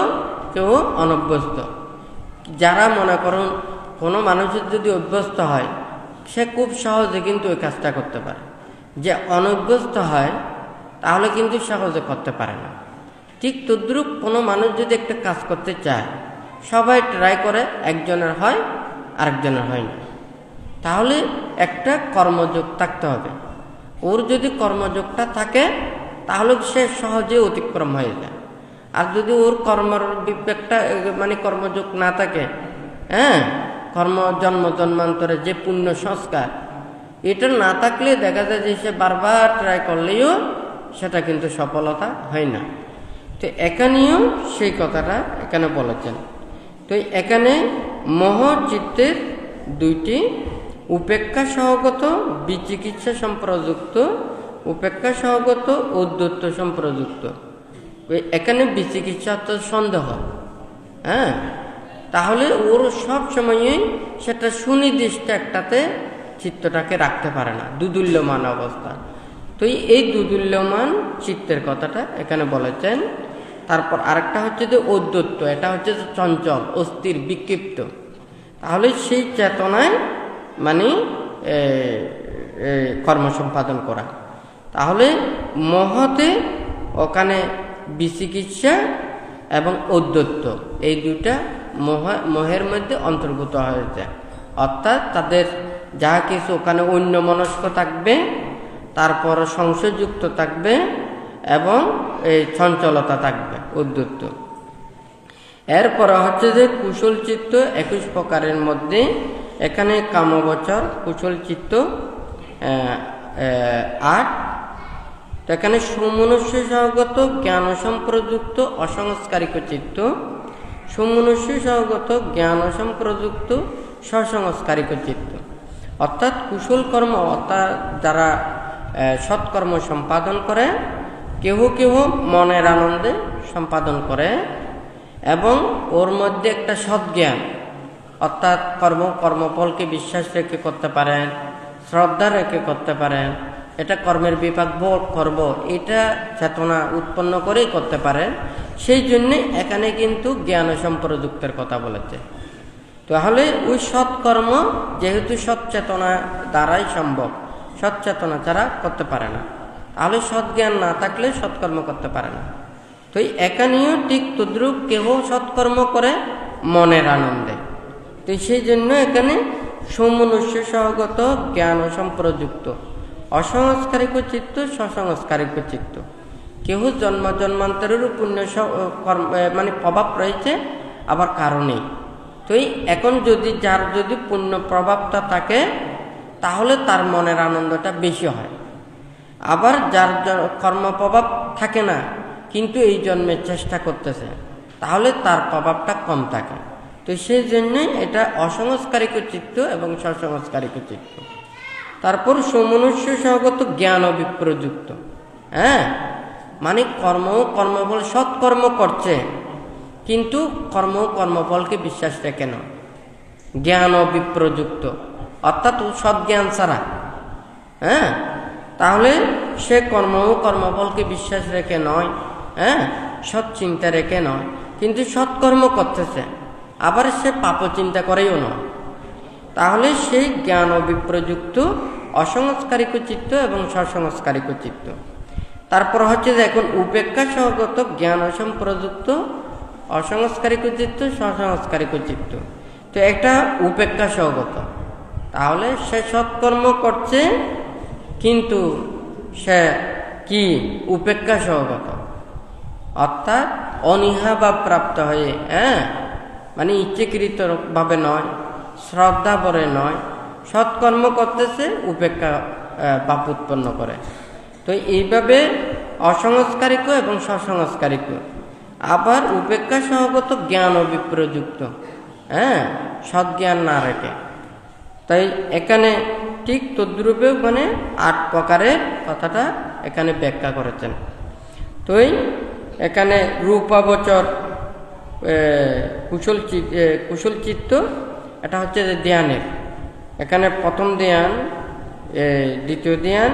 কেহ অনভ্যস্ত। যারা মনে করুন কোনো মানুষের যদি অভ্যস্ত হয়, সে খুব সহজে কিন্তু ওই কাজটা করতে পারে। যে অনভ্যস্ত হয় তাহলে কিন্তু সহজে করতে পারে না। ঠিক তদ্রূপ কোনো মানুষ যদি একটা কাজ করতে চায়, সবাই ট্রাই করে, একজনের হয় আরেকজনের হয় না। তাহলে একটা কর্মযোগ থাকতে হবে। ওর যদি কর্মযোগটা থাকে তাহলে সে সহজে অতিক্রম হয়ে যায়। আর যদি ওর কর্মর বিবেকটা মানে কর্মযোগ না থাকে, হ্যাঁ, কর্ম জন্ম জন্মান্তরে যে পুণ্য সংস্কার এটা না থাকলে দেখা যায় যে সে বারবার ট্রাই করলেও সেটা কিন্তু সফলতা হয় না। তো এখানেও সেই কথাটা এখানে বলেছেন। তো এখানে মোহ চিত্তের দুইটি, উপেক্ষা সহগত বিচিকিৎসা সম্প্রযুক্ত, উপেক্ষা সহগত উদ্ধত্ত সম্প্রযুক্ত। এখানে বিচিকিৎসা তো সন্দেহ, হ্যাঁ, তাহলে ওর সব সময়ই সেটা সুনির্দিষ্ট একটাতে চিত্তটাকে রাখতে পারে না, দুদুল্যমান অবস্থা। তো এই দুদুল্যমান চিত্তের কথাটা এখানে বলেছেন। তারপর আরেকটা হচ্ছে যে উদ্ধত্ত, এটা হচ্ছে যে চঞ্চল, অস্থির, বিক্ষিপ্ত। তাহলে সেই চেতনায় মানে কর্ম সম্পাদন করা। তাহলে মহতে ওখানে বিচিকিৎসা এবং উদ্ধত্ত এই দুইটা মোহের মধ্যে অন্তর্ভুক্ত হয়েছে। অর্থাৎ তাদের যাহা কিছু ওখানে অন্যমনস্ক থাকবে, তারপর সংশয়যুক্ত থাকবে এবং এই চঞ্চলতা থাকবে, উদ্ধত্ত। এরপর হচ্ছে যে কুশল চিত্ত 21 প্রকারের মধ্যে এখানে কামবচর কুশল চিত্ত 8। তো এখানে সুমনুষ্য সহগত জ্ঞান সম্প্রযুক্ত অসংস্কারিক চিত্ত, সুমনুষ্য সহগত জ্ঞান সম্প্রযুক্ত সসংস্কারিক চিত্ত। অর্থাৎ কুশল কর্ম, অর্থাৎ যারা সৎকর্ম সম্পাদন করে, কেহ কেহ মনের আনন্দে সম্পাদন করে এবং ওর মধ্যে একটা সৎজ্ঞান, অর্থাৎ কর্মফলকে বিশ্বাস রেখে করতে পারেন, শ্রদ্ধা রেখে করতে পারেন, এটা কর্মের বিপাক বোধ করব, এটা চেতনা উৎপন্ন করেই করতে পারেন। সেই জন্যে এখানে কিন্তু জ্ঞান সম্প্রযুক্তের কথা বলেছে। তাহলে ওই সৎকর্ম যেহেতু সৎচেতনা দ্বারাই সম্ভব, সৎচেতনা ছাড়া করতে পারে না। তাহলে সৎজ্ঞান না থাকলে সৎকর্ম করতে পারে না। তো এখানেও ঠিক তদ্রূপ কেহ সৎকর্ম করে মনের আনন্দে। তো সেই জন্য এখানে সমনুষ্য সহগত জ্ঞান সম্প্রযুক্ত অসংস্কারিক চিত্ত সসংস্কারিক চিত্ত। কেহ জন্ম জন্মান্তরের পুণ্য মানে প্রভাব রয়েছে, আবার কারণেই। তো এখন যার যদি পুণ্য প্রভাবটা থাকে তাহলে তার মনের আনন্দটা বেশি হয়। আবার যার কর্মপ্রভাব থাকে না কিন্তু এই জন্মের চেষ্টা করতেছে, তাহলে তার প্রভাবটা কম থাকে। তো সেই জন্যই এটা অসংস্কারিক চিত্ত এবং সসংস্কারিক চিত্ত। তারপর সমনুষ্য সহগত জ্ঞান বিপ্রযুক্ত, হ্যাঁ, মানে কর্মফল সৎকর্ম করছে কিন্তু কর্মফলকে বিশ্বাস রেখে নয়, জ্ঞান বিপ্রযুক্ত, অর্থাৎ সৎজ্ঞান ছাড়া, হ্যাঁ, তাহলে সে কর্মফলকে বিশ্বাস রেখে নয়, হ্যাঁ, সৎ চিন্তা রেখে নয়, কিন্তু সৎকর্ম করতেছে, আবার সে পাপ চিন্তা করেও নয়। তাহলে সেই জ্ঞান বিপ্রযুক্ত অসংস্কারিক চিত্ত এবং সসংস্কারিক চিত্ত। তারপর হচ্ছে যে এখন উপেক্ষা সহগত জ্ঞান সম্প্রযুক্ত অসংস্কারিক চিত্ত সসংস্কারিক চিত্ত। তো একটা উপেক্ষা সহগত, তাহলে সে সৎকর্ম করছে কিন্তু সে কি উপেক্ষা সহগত, অর্থাৎ অনীহাভাব প্রাপ্ত হয়ে, হ্যাঁ, মানে ইচ্ছাকৃত ভাবে নয়, শ্রদ্ধা ভরে নয়, সৎকর্ম করতেছে, উপেক্ষা ভাব উৎপন্ন করে। তো এইভাবে অসংস্কারিক এবং সসংস্কারিক। আবার উপেক্ষা সহগত জ্ঞান বিপ্রযুক্ত, হ্যাঁ, সৎজ্ঞান না রেখে। তাই এখানে ঠিক তদ্রূপে মানে 8 প্রকারের কথাটা এখানে ব্যাখ্যা করেছেন। তো এখানে রূপাবচর কুশল চিত্ত, এটা হচ্ছে যে ধ্যানের, এখানে প্রথম ধ্যান, দ্বিতীয় ধ্যান,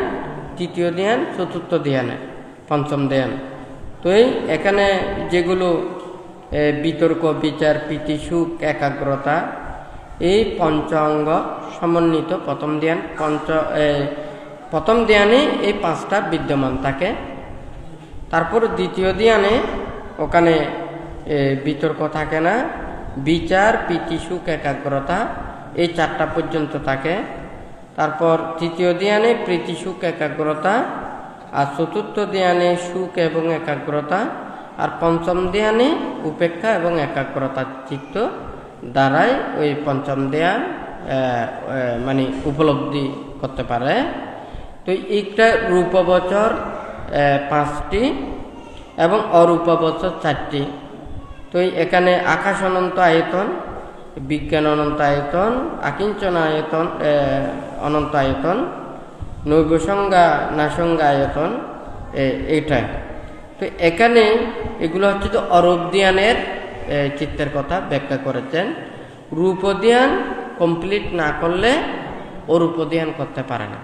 তৃতীয় ধ্যান, চতুর্থ ধ্যানের পঞ্চম ধ্যান। তো এখানে যেগুলো বিতর্ক, বিচার, প্রীতি, সুখ, একাগ্রতা, এই পঞ্চাঙ্গ সমন্বিত প্রথম ধ্যান। প্রথম ধ্যানে এই 5টা বিদ্যমান থাকে। তারপর দ্বিতীয় ধ্যানে ওখানে বিতর্ক থাকে না, বিচার, প্রীতি, সুখ, একাগ্রতা এই 4টা পর্যন্ত থাকে। তারপর তৃতীয় ধ্যানে প্রীতি, সুখ, একাগ্রতা, আর চতুর্থ ধ্যানে সুখ এবং একাগ্রতা, আর পঞ্চম ধ্যানে উপেক্ষা এবং একাগ্রতা চিত্ত দ্বারাই ওই পঞ্চম ধ্যান মানে উপলব্ধি করতে পারে। তো এইটা রূপবচর 5টি এবং অরূপবচর 4টি। তো এখানে আকাশ অনন্ত আয়তন, বিজ্ঞান অনন্ত আয়তন, আকিঞ্চন আয়তন অনন্ত আয়তন, নৈবসংজ্ঞা নাসংজ্ঞা আয়তন, এইটাই। তো এখানে এগুলো হচ্ছে তো অরূপধ্যানের চিত্তের কথা ব্যাখ্যা করেছেন। রূপধ্যান কমপ্লিট না করলে অরূপধ্যান করতে পারে না।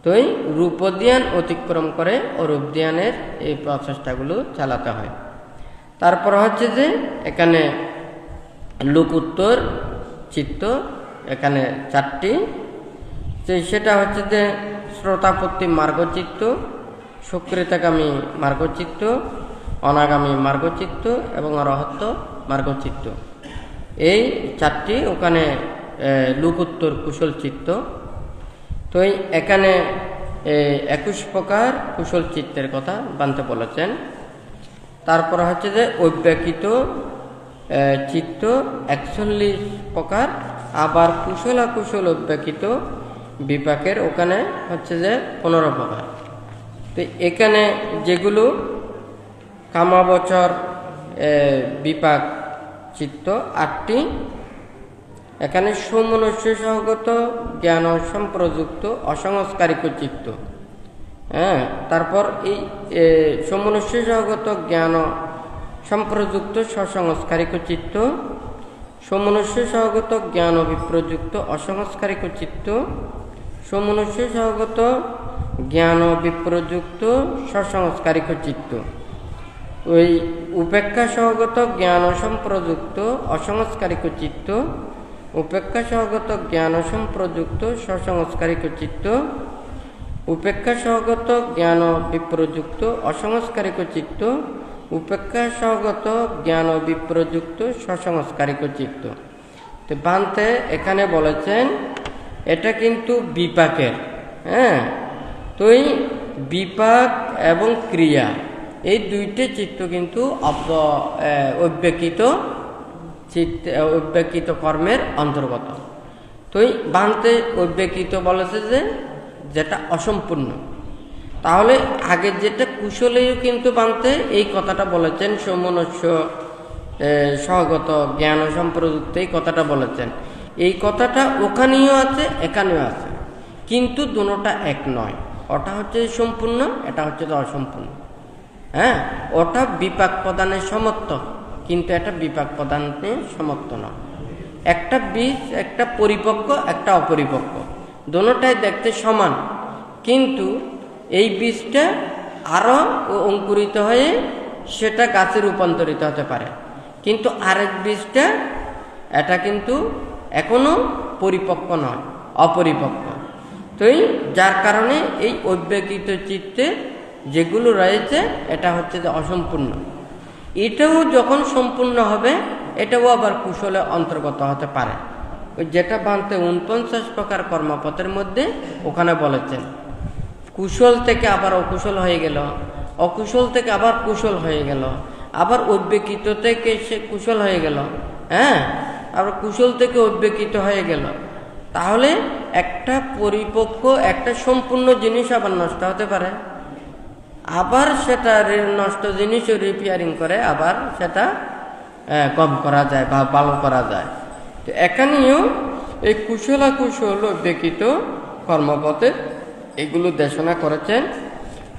তো এই রূপধ্যান অতিক্রম করে অরূপধ্যানের এই প্রচেষ্টাগুলো চালাতে হয়। তারপর হচ্ছে যে এখানে লোকোত্তর চিত্ত, এখানে 4টি। সেটা হচ্ছে যে শ্রোতাপত্তি মার্গচিত্ত, সুকৃতাগামী মার্গচিত্ত, অনাগামী মার্গচিত্ত এবং অরহত্ত মার্গচিত্ত। এই 4টি ওখানে লোকোত্তর কুশল চিত্ত। তো এখানে 21 প্রকার কুশল চিত্তের কথা বানতে বলেছেন। তারপর হচ্ছে যে অব্যক্তিত চিত্ত 41 প্রকার, আবার কুশল অকুশল অব্যক্তিত বিপাকের ওখানে হচ্ছে যে 15 প্রকার। তো এখানে যেগুলো কামাবচর বিপাক চিত্ত 8টি, এখানে সমনুষ্য সহগত জ্ঞান সম্প্রযুক্ত অসংস্কারিক চিত্ত। হ্যাঁ, তারপর এই সমনুষ্য সহগত জ্ঞান সম্প্রযুক্ত সসংস্কারিক চিত্ত, সমনুষ্য সহগত জ্ঞান বিপ্রযুক্ত অসংস্কারিক চিত্ত, সমনুষ্য সহগত জ্ঞান বিপ্রযুক্ত সসংস্কারিক চিত্ত, ওই উপেক্ষা সহগত জ্ঞান সম্প্রযুক্ত অসংস্কারিক চিত্ত, উপেক্ষা সহগত জ্ঞান সম্প্রযুক্ত সসংস্কারিক চিত্ত, উপেক্ষা সহগত জ্ঞান বিপ্রযুক্ত অসংস্কারিক চিত্ত, উপেক্ষা সহগত জ্ঞান বিপ্রযুক্ত সসংস্কারিক চিত্ত। তো বানতে এখানে বলেছেন এটা কিন্তু বিপাকের। হ্যাঁ, তো এই বিপাক এবং ক্রিয়া এই দুইটি চিত্ত কিন্তু অব্যক্তিত কর্মের অন্তর্গত। তো এই বানতে অব্যক্তিত বলেছে যে যেটা অসম্পূর্ণ। তাহলে আগে যেটা কুশলেও কিন্তু বানতে এই কথাটা বলেছেন, সমনুষ্য সহগত জ্ঞান সম্প্রযুক্ত এই কথাটা বলেছেন। এই কথাটা ওখানেও আছে, এখানেও আছে, কিন্তু দুটোটা এক নয়। ওটা হচ্ছে সম্পূর্ণ, এটা হচ্ছে অসম্পূর্ণ। হ্যাঁ, ওটা বিপাক প্রদানের সমর্থ, কিন্তু এটা বিপাক প্রদানে সমর্থ নয়। একটা বীজ, একটা পরিপক্ক, একটা অপরিপক্ক, দুটোটাই দেখতে সমান, কিন্তু এই বীজটা আরো অঙ্কুরিত হয়ে সেটা গাছে রূপান্তরিত হতে পারে, কিন্তু আরেক বীজটা এটা কিন্তু এখনো পরিপক্ক নয়, অপরিপক্ক। তো যার কারণে এই অব্যক্তিত চিত্তে যেগুলো রয়েছে এটা হচ্ছে যে অসম্পূর্ণ। এটাও যখন সম্পূর্ণ হবে এটাও আবার কুশলে অন্তর্গত হতে পারে। ওই যেটা বানতে 49 প্রকার কর্মপথের মধ্যে ওখানে বলেছেন কুশল থেকে আবার অকুশল হয়ে গেল, অকুশল থেকে আবার কুশল হয়ে গেল, আবার অব্যক্তিত থেকে সে কুশল হয়ে গেল। হ্যাঁ, আবার কুশল থেকে অব্যক্তিত হয়ে গেল। তাহলে একটা পরিপক্ক, একটা সম্পূর্ণ জিনিস আবার নষ্ট হতে পারে, আবার সেটা নষ্ট জিনিসও রিপেয়ারিং করে আবার সেটা কম করা যায় বা ভালো করা যায়। তো এখানেও এই কুশলাকুশল অব্যক্তিত কর্মপথে এগুলো দেশনা করেছেন।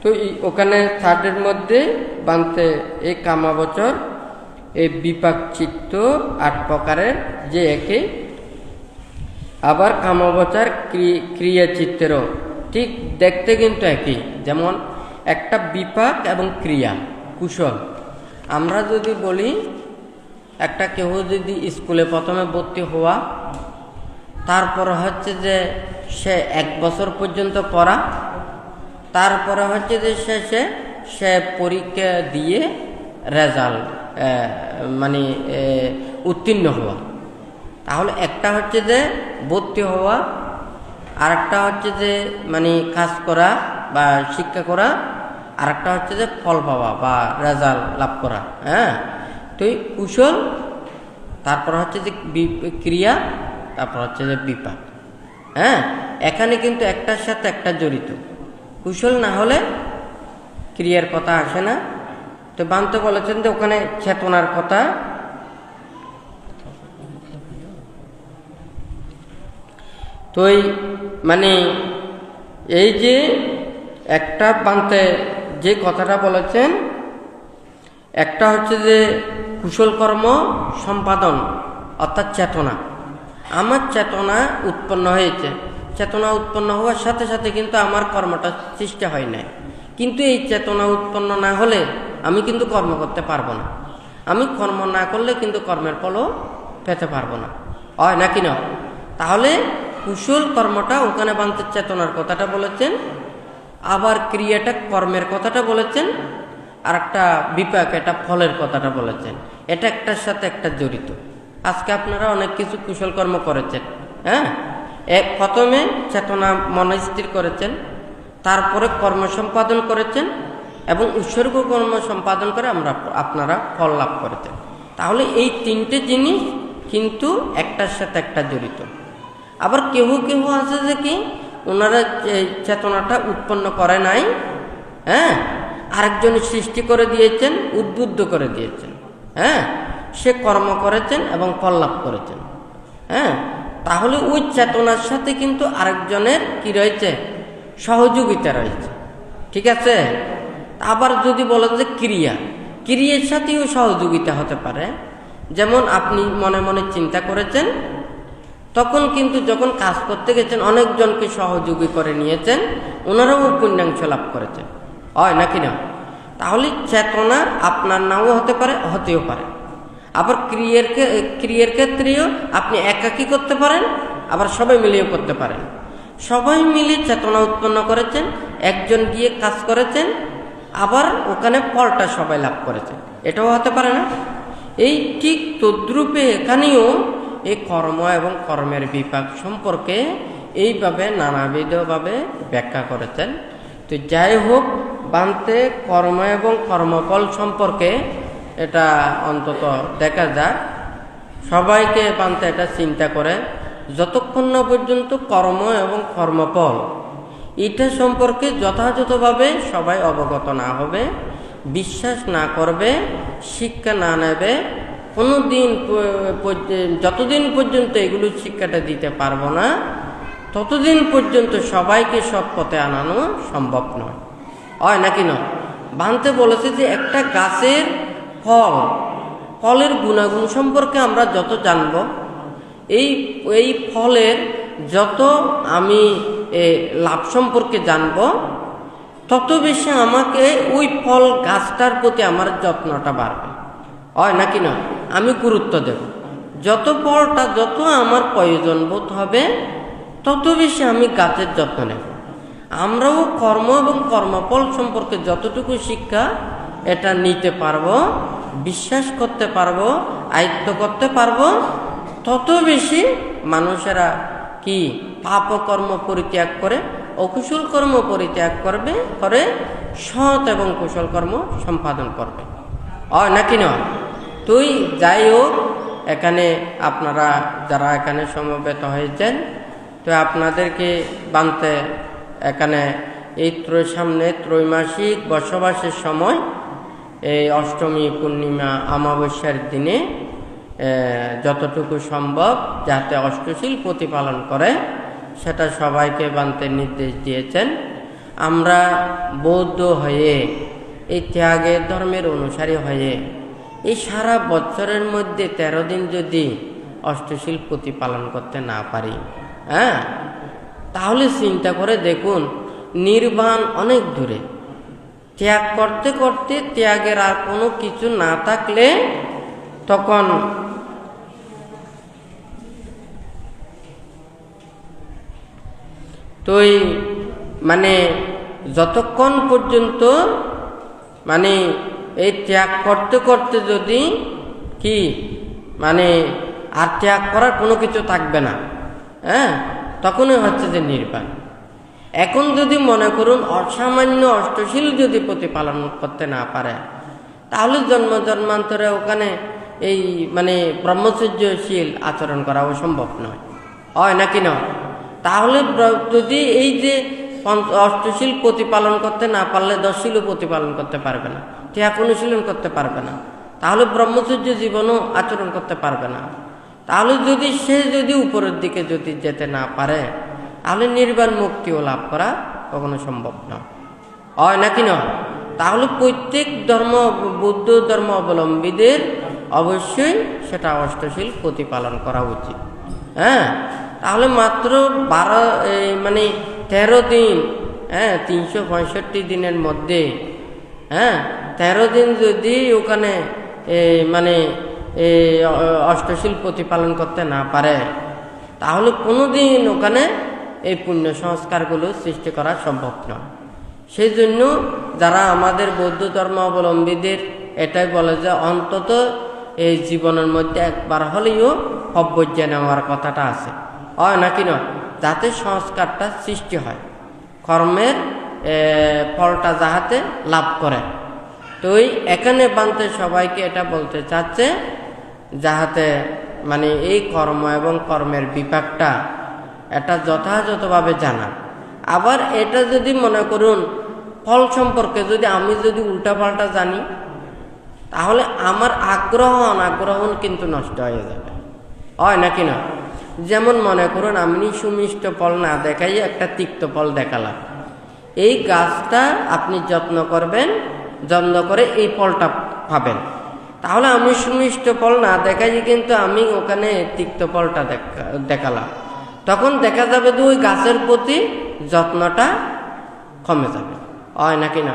তো ওখানে 3rd মধ্যে বানতে এই কামাবচর এই বিপাক চিত্ত 8 প্রকারের যে একই, আবার কামাবচর ক্রিয়া চিত্তেরও ঠিক দেখতে কিন্তু একই। যেমন একটা বিপাক এবং ক্রিয়া কুশল, আমরা যদি বলি একটা কেউ যদি স্কুলে প্রথমে ভর্তি হওয়া, তারপরে হচ্ছে যে সে 1 বছর পর্যন্ত পড়া, তারপরে হচ্ছে যে শেষে সে পরীক্ষা দিয়ে রেজাল্ট মানে উত্তীর্ণ হওয়া। তাহলে একটা হচ্ছে যে ভর্তি হওয়া, আর একটা হচ্ছে যে মানে কাজ করা বা শিক্ষা করা, আর একটা হচ্ছে যে ফল পাওয়া বা রেজাল্ট লাভ করা। হ্যাঁ, তো এই কুশল, তারপর হচ্ছে যে ক্রিয়া, তারপর হচ্ছে যে বিপাক। হ্যাঁ, এখানে কিন্তু একটার সাথে একটা জড়িত। কুশল না হলে ক্রিয়ার কথা আসে না। তো বান্তে বলেছেন যে ওখানে চেতনার কথা। তো মানে এই যে একটা বান্তে যে কথাটা বলেছেন, একটা হচ্ছে যে কুশল কর্ম সম্পাদন অর্থাৎ চেতনা। আমার চেতনা উৎপন্ন হয়েছে, চেতনা উৎপন্ন হওয়ার সাথে সাথে কিন্তু আমার কর্মটা সৃষ্টি হয় নাই। কিন্তু এই চেতনা উৎপন্ন না হলে আমি কিন্তু কর্ম করতে পারবো না। আমি কর্ম না করলে কিন্তু কর্মের ফলও পেতে পারবো না, হয় নাকি না? তাহলে কুশল কর্মটা ওখানে বান্তে চেতনার কথাটা বলেছেন, আবার ক্রিয়াটা কর্মের কথাটা বলেছেন, আর একটা বিপাক এটা ফলের কথাটা বলেছেন। এটা একটার সাথে একটা জড়িত। আজকে আপনারা অনেক কিছু কুশল কর্ম করেছেন। হ্যাঁ, প্রথমে চেতনা মনে স্থির করেছেন, তারপরে কর্ম সম্পাদন করেছেন এবং উৎসর্গ কর্ম সম্পাদন করে আপনারা ফল লাভ করেছেন। তাহলে এই তিনটে জিনিস কিন্তু একটার সাথে একটা জড়িত। আবার কেহ কেহ আছে যে কি ওনারা চেতনাটা উৎপন্ন করে নাই, হ্যাঁ, আরেকজন সৃষ্টি করে দিয়েছেন, উদ্বুদ্ধ করে দিয়েছেন। হ্যাঁ, সে কর্ম করেছেন এবং ফল লাভ করেছেন। হ্যাঁ, তাহলে ওই চেতনার সাথে কিন্তু আরেকজনের কি রয়েছে? সহযোগিতা রয়েছে। ঠিক আছে? আবার যদি বলেন যে ক্রিয়ার সাথেও সহযোগিতা হতে পারে। যেমন আপনি মনে মনে চিন্তা করেছেন, তখন কিন্তু যখন কাজ করতে গেছেন অনেকজনকে সহযোগী করে নিয়েছেন, ওনারাও পুণ্যাংশ লাভ করেছেন, হয় নাকি না? তাহলে চেতনা আপনার নাও হতে পারে, হতেও পারে। আবার ক্রিয়ার ক্ষেত্রেও আপনি একাকী করতে পারেন, আবার সবাই মিলিয়েও করতে পারেন। সবাই মিলে চেতনা উৎপন্ন করেছেন, একজন গিয়ে কাজ করেছেন, আবার ওখানে ফলটা সবাই লাভ করেছেন, এটাও হতে পারে না? এই ঠিক তদ্রূপে এখানেও এই কর্ম এবং কর্মের বিপাক সম্পর্কে এইভাবে নানাবিধভাবে ব্যাখ্যা করেছেন। তো যাই হোক, বান্তে কর্ম এবং কর্মফল সম্পর্কে এটা অন্তত দেখা যায়, সবাইকে বান্তে এটা চিন্তা করে যতক্ষণ না পর্যন্ত কর্ম এবং কর্মফল এটা সম্পর্কে যথাযথভাবে সবাই অবগত না হবে, বিশ্বাস না করবে, শিক্ষা না নেবে, যতদিন পর্যন্ত এগুলো শিক্ষাটা দিতে পারবো না, ততদিন পর্যন্ত সবাইকে সৎ পথে আনানো সম্ভব নয়, হয় নাকি নয়? বান্তে বলেছে যে একটা গাছের ফলের গুণাগুণ সম্পর্কে আমরা যত জানব, এই ফলের যত আমি লাভ সম্পর্কে জানব, তত বেশি আমাকে ওই ফল গাছটার প্রতি আমার যত্নটা বাড়বে, হয় নাকি না? আমি গুরুত্ব দেব। যত ফলটা যত আমার প্রয়োজন বোধ হবে, তত বেশি আমি গাছের যত্ন নেব। আমরাও কর্ম এবং কর্মফল সম্পর্কে যতটুকু শিক্ষা এটা নিতে পারবো, বিশ্বাস করতে পারবো, আয়ত্ত করতে পারবো, তত বেশি মানুষেরা কি পাপ কর্ম পরিত্যাগ করে অকুশল কর্ম পরিত্যাগ করে সৎ এবং কুশল কর্ম সম্পাদন করবে, হয় নাকি নয়? তুই যাই হোক, এখানে আপনারা যারা এখানে সমবেত হয়েছেন, তো আপনাদেরকে বান্তে এখানে এই সামনে ত্রৈমাসিক বসবাসের সময় এই অষ্টমী, পূর্ণিমা, অমাবস্যার দিনে যতটুকু সম্ভব যাতে অষ্টশীল প্রতিপালন করে সেটা সবাইকে বান্তে নির্দেশ দিয়েছেন। আমরা বৌদ্ধ হয়ে এই ত্যাগের ধর্মের অনুসারী হয়ে এই সারা বছরের মধ্যে 13 দিন যদি অষ্টশীল প্রতিপালন করতে না পারি, হ্যাঁ, তাহলে চিন্তা করে দেখুন নির্বাণ অনেক দূরে। ত্যাগ করতে করতে ত্যাগের আর কোনো কিছু না থাকলে তখন তুই মানে যতক্ষণ পর্যন্ত মানে এই ত্যাগ করতে করতে যদি কি মানে আর ত্যাগ করার কোনো কিছু থাকবে না, হ্যাঁ, তখনই হচ্ছে যে নির্বাণ। এখন যদি মনে করুন অসামান্য অষ্টশীল যদি প্রতিপালন করতে না পারে, তাহলে জন্ম জন্মান্তরে ওখানে এই মানে ব্রহ্মচর্যশীল আচরণ করাও সম্ভব নয়, হয় নাকি নয়? তাহলে যদি এই যে অষ্টশীল প্রতিপালন করতে না পারলে দশশীলও প্রতিপালন করতে পারবে না, ত্যাগ অনুশীলন করতে পারবে না, তাহলে ব্রহ্মচর্য জীবনও আচরণ করতে পারবে না। তাহলে যদি সে যদি উপরের দিকে যদি যেতে না পারে, তাহলে নির্বাণ মুক্তিও লাভ করা কখনো সম্ভব নয়, হয় নাকি নয়? তাহলে প্রত্যেক বৌদ্ধ ধর্ম অবলম্বীদের অবশ্যই সেটা অষ্টশীল প্রতিপালন করা উচিত। হ্যাঁ, তাহলে মাত্র 13 দিন, 365 দিনের মধ্যে 13 দিন যদি ওখানে অষ্টশীল প্রতিপালন করতে না পারে, তাহলে কোনোদিন ওখানে এই পুণ্য সংস্কারগুলো সৃষ্টি করা সম্ভব নয়। সেই জন্য যারা আমাদের বৌদ্ধ ধর্ম অবলম্বীদের এটাই বলে যে অন্তত এই জীবনের মধ্যে একবার হলেও অব্যর্য নেওয়ার কথাটা আছে, হয় নাকি নয়? যাতে সংস্কারটা সৃষ্টি হয়, কর্মের ফলটা যাহাতে লাভ করে। তো এখানে বানতে সবাইকে এটা বলতে চাচ্ছে যাহাতে এই কর্ম এবং কর্মের বিপাকটা এটা যথাযথভাবে জানা। আবার এটা যদি মনে করুন ফল সম্পর্কে আমি যদি উল্টাপাল্টা জানি, তাহলে আমার আগ্রহ অনাগ্রহণ কিন্তু নষ্ট হয়ে যাবে, হয় নাকি না? যেমন মনে করুন আমি সুমিষ্ট ফল না দেখাই একটা তিক্ত ফল দেখালাম, এই গাছটা আপনি যত্ন করবেন, যত্ন করে এই ফলটা পাবেন। তাহলে আমি সুমিষ্ট ফল না দেখাই কিন্তু আমি ওখানে তিক্ত ফলটা দেখালাম, তখন দেখা যাবে যে ওই গাছের প্রতি যত্নটা কমে যাবে, হয় নাকি না?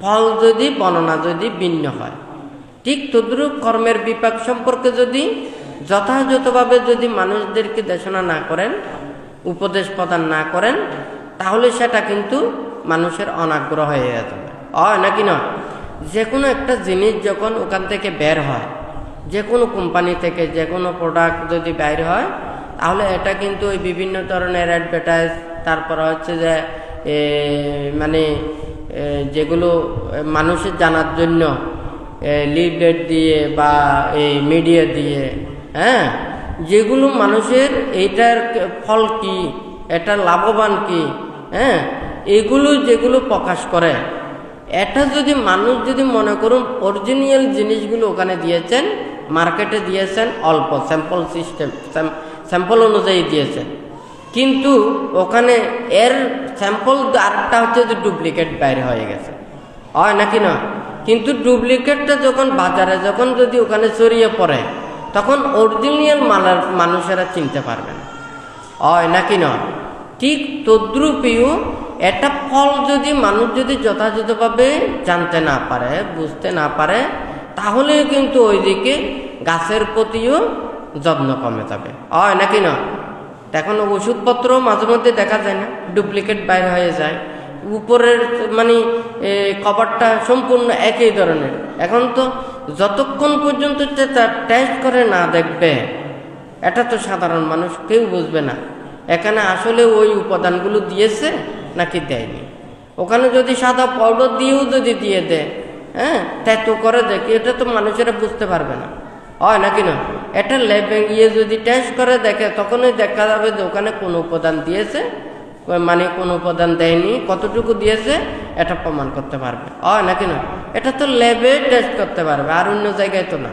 ফল যদি বর্ণনা যদি ভিন্ন হয়, ঠিক তদ্রূপ কর্মের বিপাক সম্পর্কে যদি যথাযথভাবে যদি মানুষদেরকে দেশনা না করেন, উপদেশ প্রদান না করেন, তাহলে সেটা কিন্তু মানুষের অনাগ্রহ হয়ে যাবে, হয় নাকি না? যে কোনো একটা জিনিস যখন ওখান থেকে বের হয়, যে কোনো কোম্পানি থেকে যে কোনো প্রোডাক্ট যদি বের হয়, তাহলে এটা কিন্তু ওই বিভিন্ন ধরনের অ্যাডভার্টাইজ, তারপরে হচ্ছে যে যেগুলো মানুষের জানার জন্য লিফলেট দিয়ে বা এই মিডিয়া দিয়ে, যেগুলো মানুষের এইটার ফল কি, এটা লাভবান কি, এগুলো যেগুলো প্রকাশ করে, এটা যদি মানুষ যদি মনে করুন অরিজিনাল জিনিসগুলো ওখানে দিয়েছেন, মার্কেটে দিয়েছেন অল্প স্যাম্পল অনুযায়ী দিয়েছেন, কিন্তু ওখানে এর স্যাম্পল আরেকটা হচ্ছে যে ডুপ্লিকেট বাইরে হয়ে গেছে, হয় নাকি না? কিন্তু ডুপ্লিকেটটা যখন বাজারে যখন যদি ওখানে ছড়িয়ে পড়ে, তখন অরিজিনাল মানুষেরা চিনতে পারবে না, হয় নাকি না? ঠিক তদ্রূপীয় একটা ফল যদি মানুষ যদি যথাযথভাবে জানতে না পারে, বুঝতে না পারে, তাহলে কিন্তু ওইদিকে গাছের প্রতিও যত্ন কমে যাবে, হয় নাকি না? এখন ওষুধপত্র মাঝে মধ্যে দেখা যায় না, ডুপ্লিকেট বাইরে হয়ে যায়, উপরের কভারটা সম্পূর্ণ একই ধরনের। এখন তো যতক্ষণ পর্যন্ত টেস্ট করে না দেখবে, এটা তো সাধারণ মানুষ কেউ বুঝবে না এখানে আসলে ওই উপাদানগুলো দিয়েছে নাকি দেয়নি। ওখানে যদি সাদা পাউডার দিয়েও যদি দিয়ে দেয়, ট্যাটু করে দেখি, এটা তো মানুষেরা বুঝতে পারবে না, হয় নাকি না? এটা ল্যাবে গিয়ে যদি টেস্ট করে দেখে, তখনই দেখা যাবে যে ওখানে কোন উপাদান দিয়েছে, কোন উপাদান দেয়নি, কতটুকু দিয়েছে এটা প্রমাণ করতে পারবে, হয় নাকি না? এটা তো ল্যাবে টেস্ট করতে পারবে, আর অন্য জায়গায় তো না,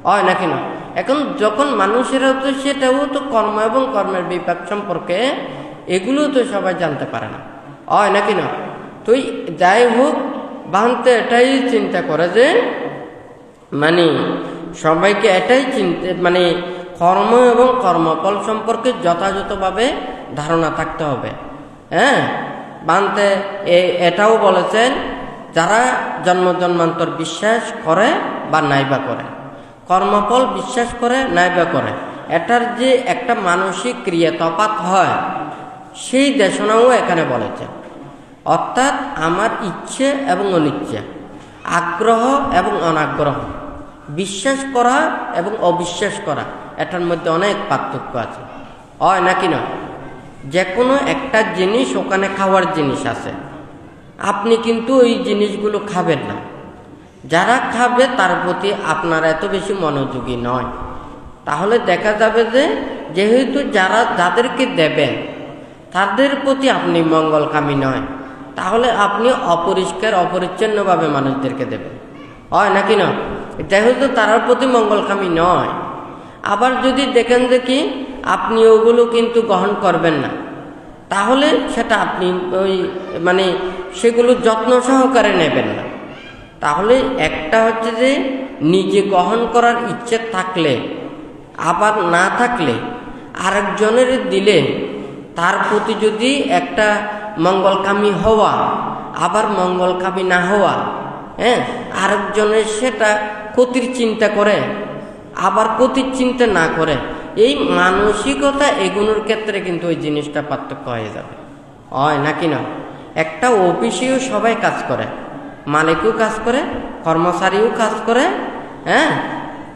হয় নাকি না? এখন যখন মানুষেরা তো সেটাও তো কর্ম এবং কর্মের বিপাক সম্পর্কে এগুলো তো সবাই জানতে পারে না, হয় নাকি না? তো যাই হোক, বানতে এটাই চিন্তা করে যে সবাইকে এটাই কর্ম এবং কর্মফল সম্পর্কে যথাযথভাবে ধারণা থাকতে হবে। বানতে এটাও বলেছেন, যারা জন্ম জন্মান্তর বিশ্বাস করে বা নাইবা করে, কর্মফল বিশ্বাস করে নাইবা করে, এটার যে একটা মানসিক ক্রিয়া তফাৎ হয়, সেই দেশনাও এখানে বলেছে। অর্থাৎ আমার ইচ্ছে এবং অনিচ্ছে, আগ্রহ এবং অনাগ্রহ, বিশ্বাস করা এবং অবিশ্বাস করা, এটার মধ্যে অনেক পার্থক্য আছে, হয় নাকি না? যে কোনো একটা জিনিস ওখানে খাওয়ার জিনিস আছে, আপনি কিন্তু ওই জিনিসগুলো খাবেন না। যারা খাবে তার প্রতি আপনার এত বেশি মনোযোগী নয়। তাহলে দেখা যাবে যে যেহেতু যাদেরকে দেবেন তাদের প্রতি আপনি মঙ্গলকামী নয়, তাহলে আপনি অপরিষ্কার অপরিচ্ছন্নভাবে মানুষদেরকে দেবেন, হয় নাকি না? যেহেতু তার প্রতি মঙ্গলকামী নয়। আবার যদি দেখেন যে কি আপনি ওগুলো কিন্তু গ্রহণ করবেন না, তাহলে সেটা আপনি সেগুলো যত্ন সহকারে নেবেন না। তাহলে একটা হচ্ছে যে নিজে গ্রহণ করার ইচ্ছে থাকলে, আবার না থাকলে আরেকজনের দিলে তার প্রতি যদি একটা মঙ্গলকামী হওয়া, আবার মঙ্গলকামী না হওয়া, আরেকজনের সেটা ক্ষতির চিন্তা করে, আবার ক্ষতির চিন্তা না করে, এই মানসিকতা এগুলোর ক্ষেত্রে কিন্তু ওই জিনিসটা পার্থক্য হয়ে যাবে, হয় নাকি না? একটা অফিসেও সবাই কাজ করে, মালিকও কাজ করে, কর্মচারীও কাজ করে,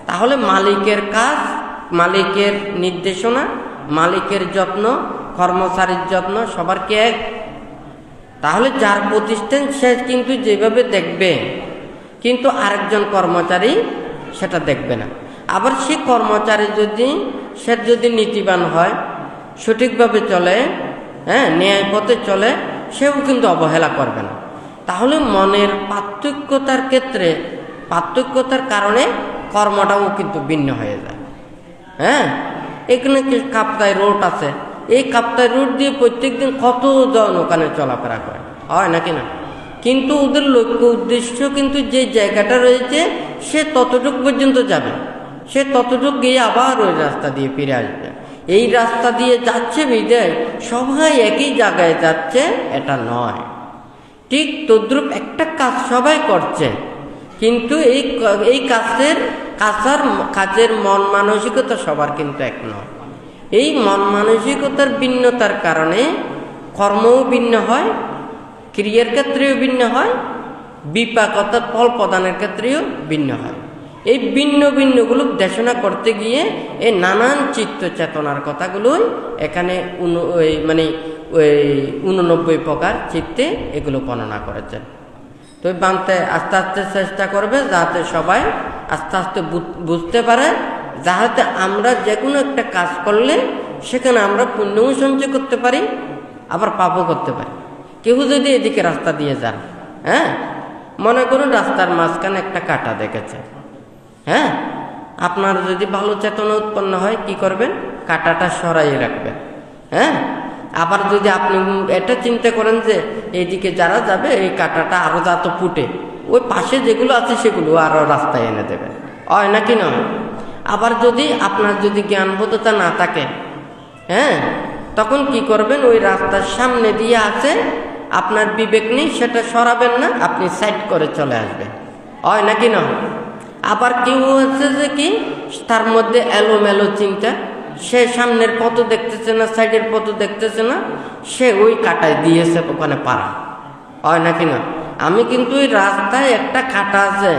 তাহলে মালিকের কাজ, মালিকের নির্দেশনা, মালিকের যত্ন, কর্মচারীর যত্ন সবার কি এক? তাহলে যার প্রতিষ্ঠান সে কিন্তু যেভাবে দেখবে, কিন্তু আরেকজন কর্মচারী সেটা দেখবে না। আবার সে কর্মচারী যদি নীতিবান হয়, সঠিকভাবে চলে, ন্যায় পথে চলে, সেও কিন্তু অবহেলা করবে না। তাহলে মনের পার্থক্যতার কারণে কর্মটাও কিন্তু ভিন্ন হয়ে যায়। এখানে কাপ্তাই রোড আছে, এই কাপ্তাই রোড দিয়ে প্রত্যেকদিন কতজন ওখানে চলাফেরা করে, হয় নাকি না? কিন্তু ওদের লক্ষ্য উদ্দেশ্য কিন্তু যে জায়গাটা রয়েছে সে ততটুক পর্যন্ত যাবে, সে ততটুক গিয়ে আবার ওই রাস্তা দিয়ে ফিরে আসবে। এই রাস্তা দিয়ে যাচ্ছে বিদায় সবাই একই জায়গায় যাচ্ছে, এটা নয়। ঠিক তদ্রূপ একটা কাজ সবাই করছে, কিন্তু এই কাজের মন মানসিকতা সবার কিন্তু এক নয়। এই মন মানসিকতার ভিন্নতার কারণে কর্মও ভিন্ন হয়, ক্রিয়ার ক্ষেত্রেও ভিন্ন হয়, বিপাক অর্থাৎ ফল প্রদানের ক্ষেত্রেও ভিন্ন হয়। এই ভিন্নগুলো দেশনা করতে গিয়ে এই নানান চিত্ত চেতনার কথাগুলোই এখানে 89 প্রকার চিত্তে এগুলো বর্ণনা করেছেন। তো বানতে আস্তে আস্তে চেষ্টা করবে যাতে সবাই আস্তে আস্তে বুঝতে পারে, যাতে আমরা যে কোনো একটা কাজ করলে সেখানে আমরা পুণ্যও সঞ্চয় করতে পারি, আবার পাপও করতে পারি। কেউ যদি এদিকে রাস্তা দিয়ে যান, মনে করুন রাস্তার মাঝখানে একটা কাঁটা দেখেছে, আপনার যদি ভালো চেতনা উৎপন্ন হয় কি করবেন? কাঁটাটা সরাইয়ে রাখবেন। আবার যদি আপনি এটা চিন্তা করেন যে এইদিকে যারা যাবে এই কাঁটাটা আরো যাতে ফুটে, ওই পাশে যেগুলো আছে সেগুলো আরো রাস্তায় এনে দেবেন, হয় নাকি নয়? আবার যদি আপনার জ্ঞানবোধতা না থাকে, তখন কি করবেন? ওই রাস্তার সামনে দিয়ে আছে, আপনার বিবেক নেই, সেটা সরাবেন না, আপনি সাইড করে চলে আসবেন, হয় নাকি নয়? আবার কেউ হচ্ছে যে কি তার মধ্যে এলোমেলো চিন্তা, সে সামনের পথ দেখতেছে না, সাইডের পথ দেখতেছে না, সে ওই কাটায় দিয়েছে ওখানে পারা, হয় নাকি না? আমি কিন্তু ওই রাস্তায় একটা কাটা আছে,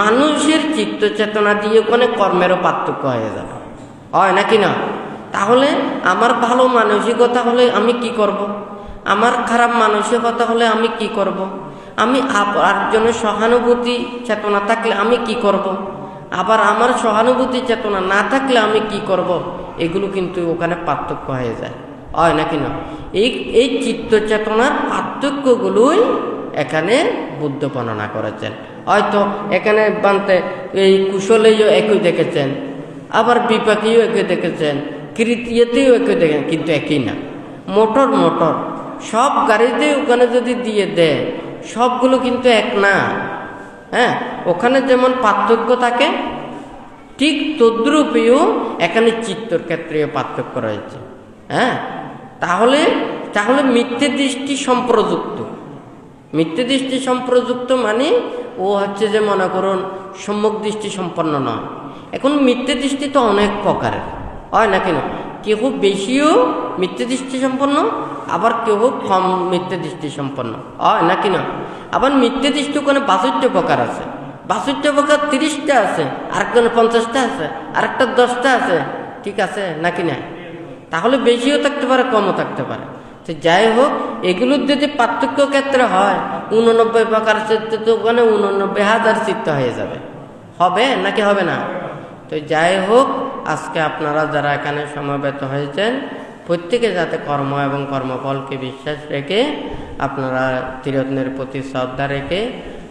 মানুষের চিত্ত চেতনা দিয়ে ওখানে কর্মেরও পার্থক্য হয়ে যাবে, হয় নাকি না? তাহলে আমার ভালো মানসিকতা হলে আমি কি করব? আমার খারাপ মানসিকতা হলে আমি কি করব? আমি আরেকজনের সহানুভূতি চেতনা থাকলে আমি কি করব? আবার আমার সহানুভূতি চেতনা না থাকলে আমি কি করব? এগুলো কিন্তু ওখানে পার্থক্য হয়ে যায়, হয় নাকি না? এই চিত্ত চেতনার পার্থক্যগুলোই এখানে বুদ্ধ বর্ণনা করেছেন। হয়তো এখানে বানতে এই কুশলেও একই দেখেছেন, আবার বিপাকেও একই দেখেছেন, কৃতীয়তেও একই দেখেন, কিন্তু একই না। মোটর সব গাড়িতে ওখানে যদি দিয়ে দেয় সবগুলো কিন্তু এক না। ওখানে যেমন পার্থক্য থাকে, ঠিক তদ্রূপেও এখানে চিত্তর ক্ষেত্রেও পার্থক্য রয়েছে। তাহলে মিথ্যে দৃষ্টি সম্প্রযুক্ত মানে ও হচ্ছে যে মনে করুন সম্যক দৃষ্টি সম্পন্ন নয়। এখন মিথ্যে দৃষ্টি তো অনেক প্রকারের, হয় না কেন? কেউ বেশিও মিথ্যে দৃষ্টি সম্পন্ন, আবার কেউ কম মিথ্যে দৃষ্টি সম্পন্ন, হয় নাকি না? আবার মিথ্যে দৃষ্টি ওখানে 62 প্রকার আছে, 62 প্রকার 30টা আছে, আরেকজনের 50টা আছে, আরেকটা 10টা আছে, ঠিক আছে নাকি না? তাহলে বেশিও থাকতে পারে, কমও থাকতে পারে। তো যাই হোক, এগুলোর যদি পার্থক্য ক্ষেত্রে হয় 89 প্রকার চিত্ত, তো ওখানে 89,000 চিত্ত হয়ে যাবে। হবে নাকি হবে না? তো যাই হোক, আজকে আপনারা যারা এখানে সমবেত হয়েছেন, প্রত্যেকে যাতে কর্ম এবং কর্মফলকে বিশ্বাস রেখে, আপনারা ত্রিরত্নের প্রতি শ্রদ্ধা রেখে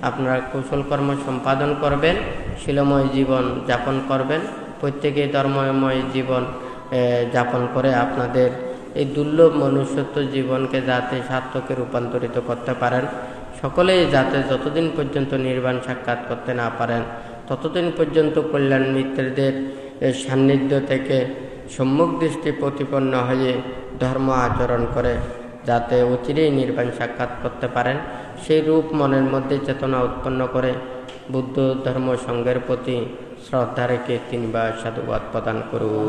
আপনারা কুশল কর্ম সম্পাদন করবেন, শিলময় জীবন যাপন করবেন, প্রত্যেকেই ধর্মময় জীবন যাপন করে আপনাদের এই দুর্লভ মনুষ্যত্ব জীবনকে যাতে সার্থকে রূপান্তরিত করতে পারেন। সকলেই যাতে যতদিন পর্যন্ত নির্বাণ সাক্ষাৎ করতে না পারেন, ততদিন পর্যন্ত কল্যাণ মিত্রদের সান্নিধ্য থেকে সম্মুখ দৃষ্টি প্রতিপন্ন হয়ে ধর্ম আচরণ করে যাতে অচিরেই নির্বাণ সাক্ষাৎ করতে পারেন, সেই রূপ মনের মধ্যে চেতনা উৎপন্ন করে বুদ্ধ ধর্ম সংঘের প্রতি শ্রদ্ধা রেখে 3 বার সাধুবাদ প্রদান করুন।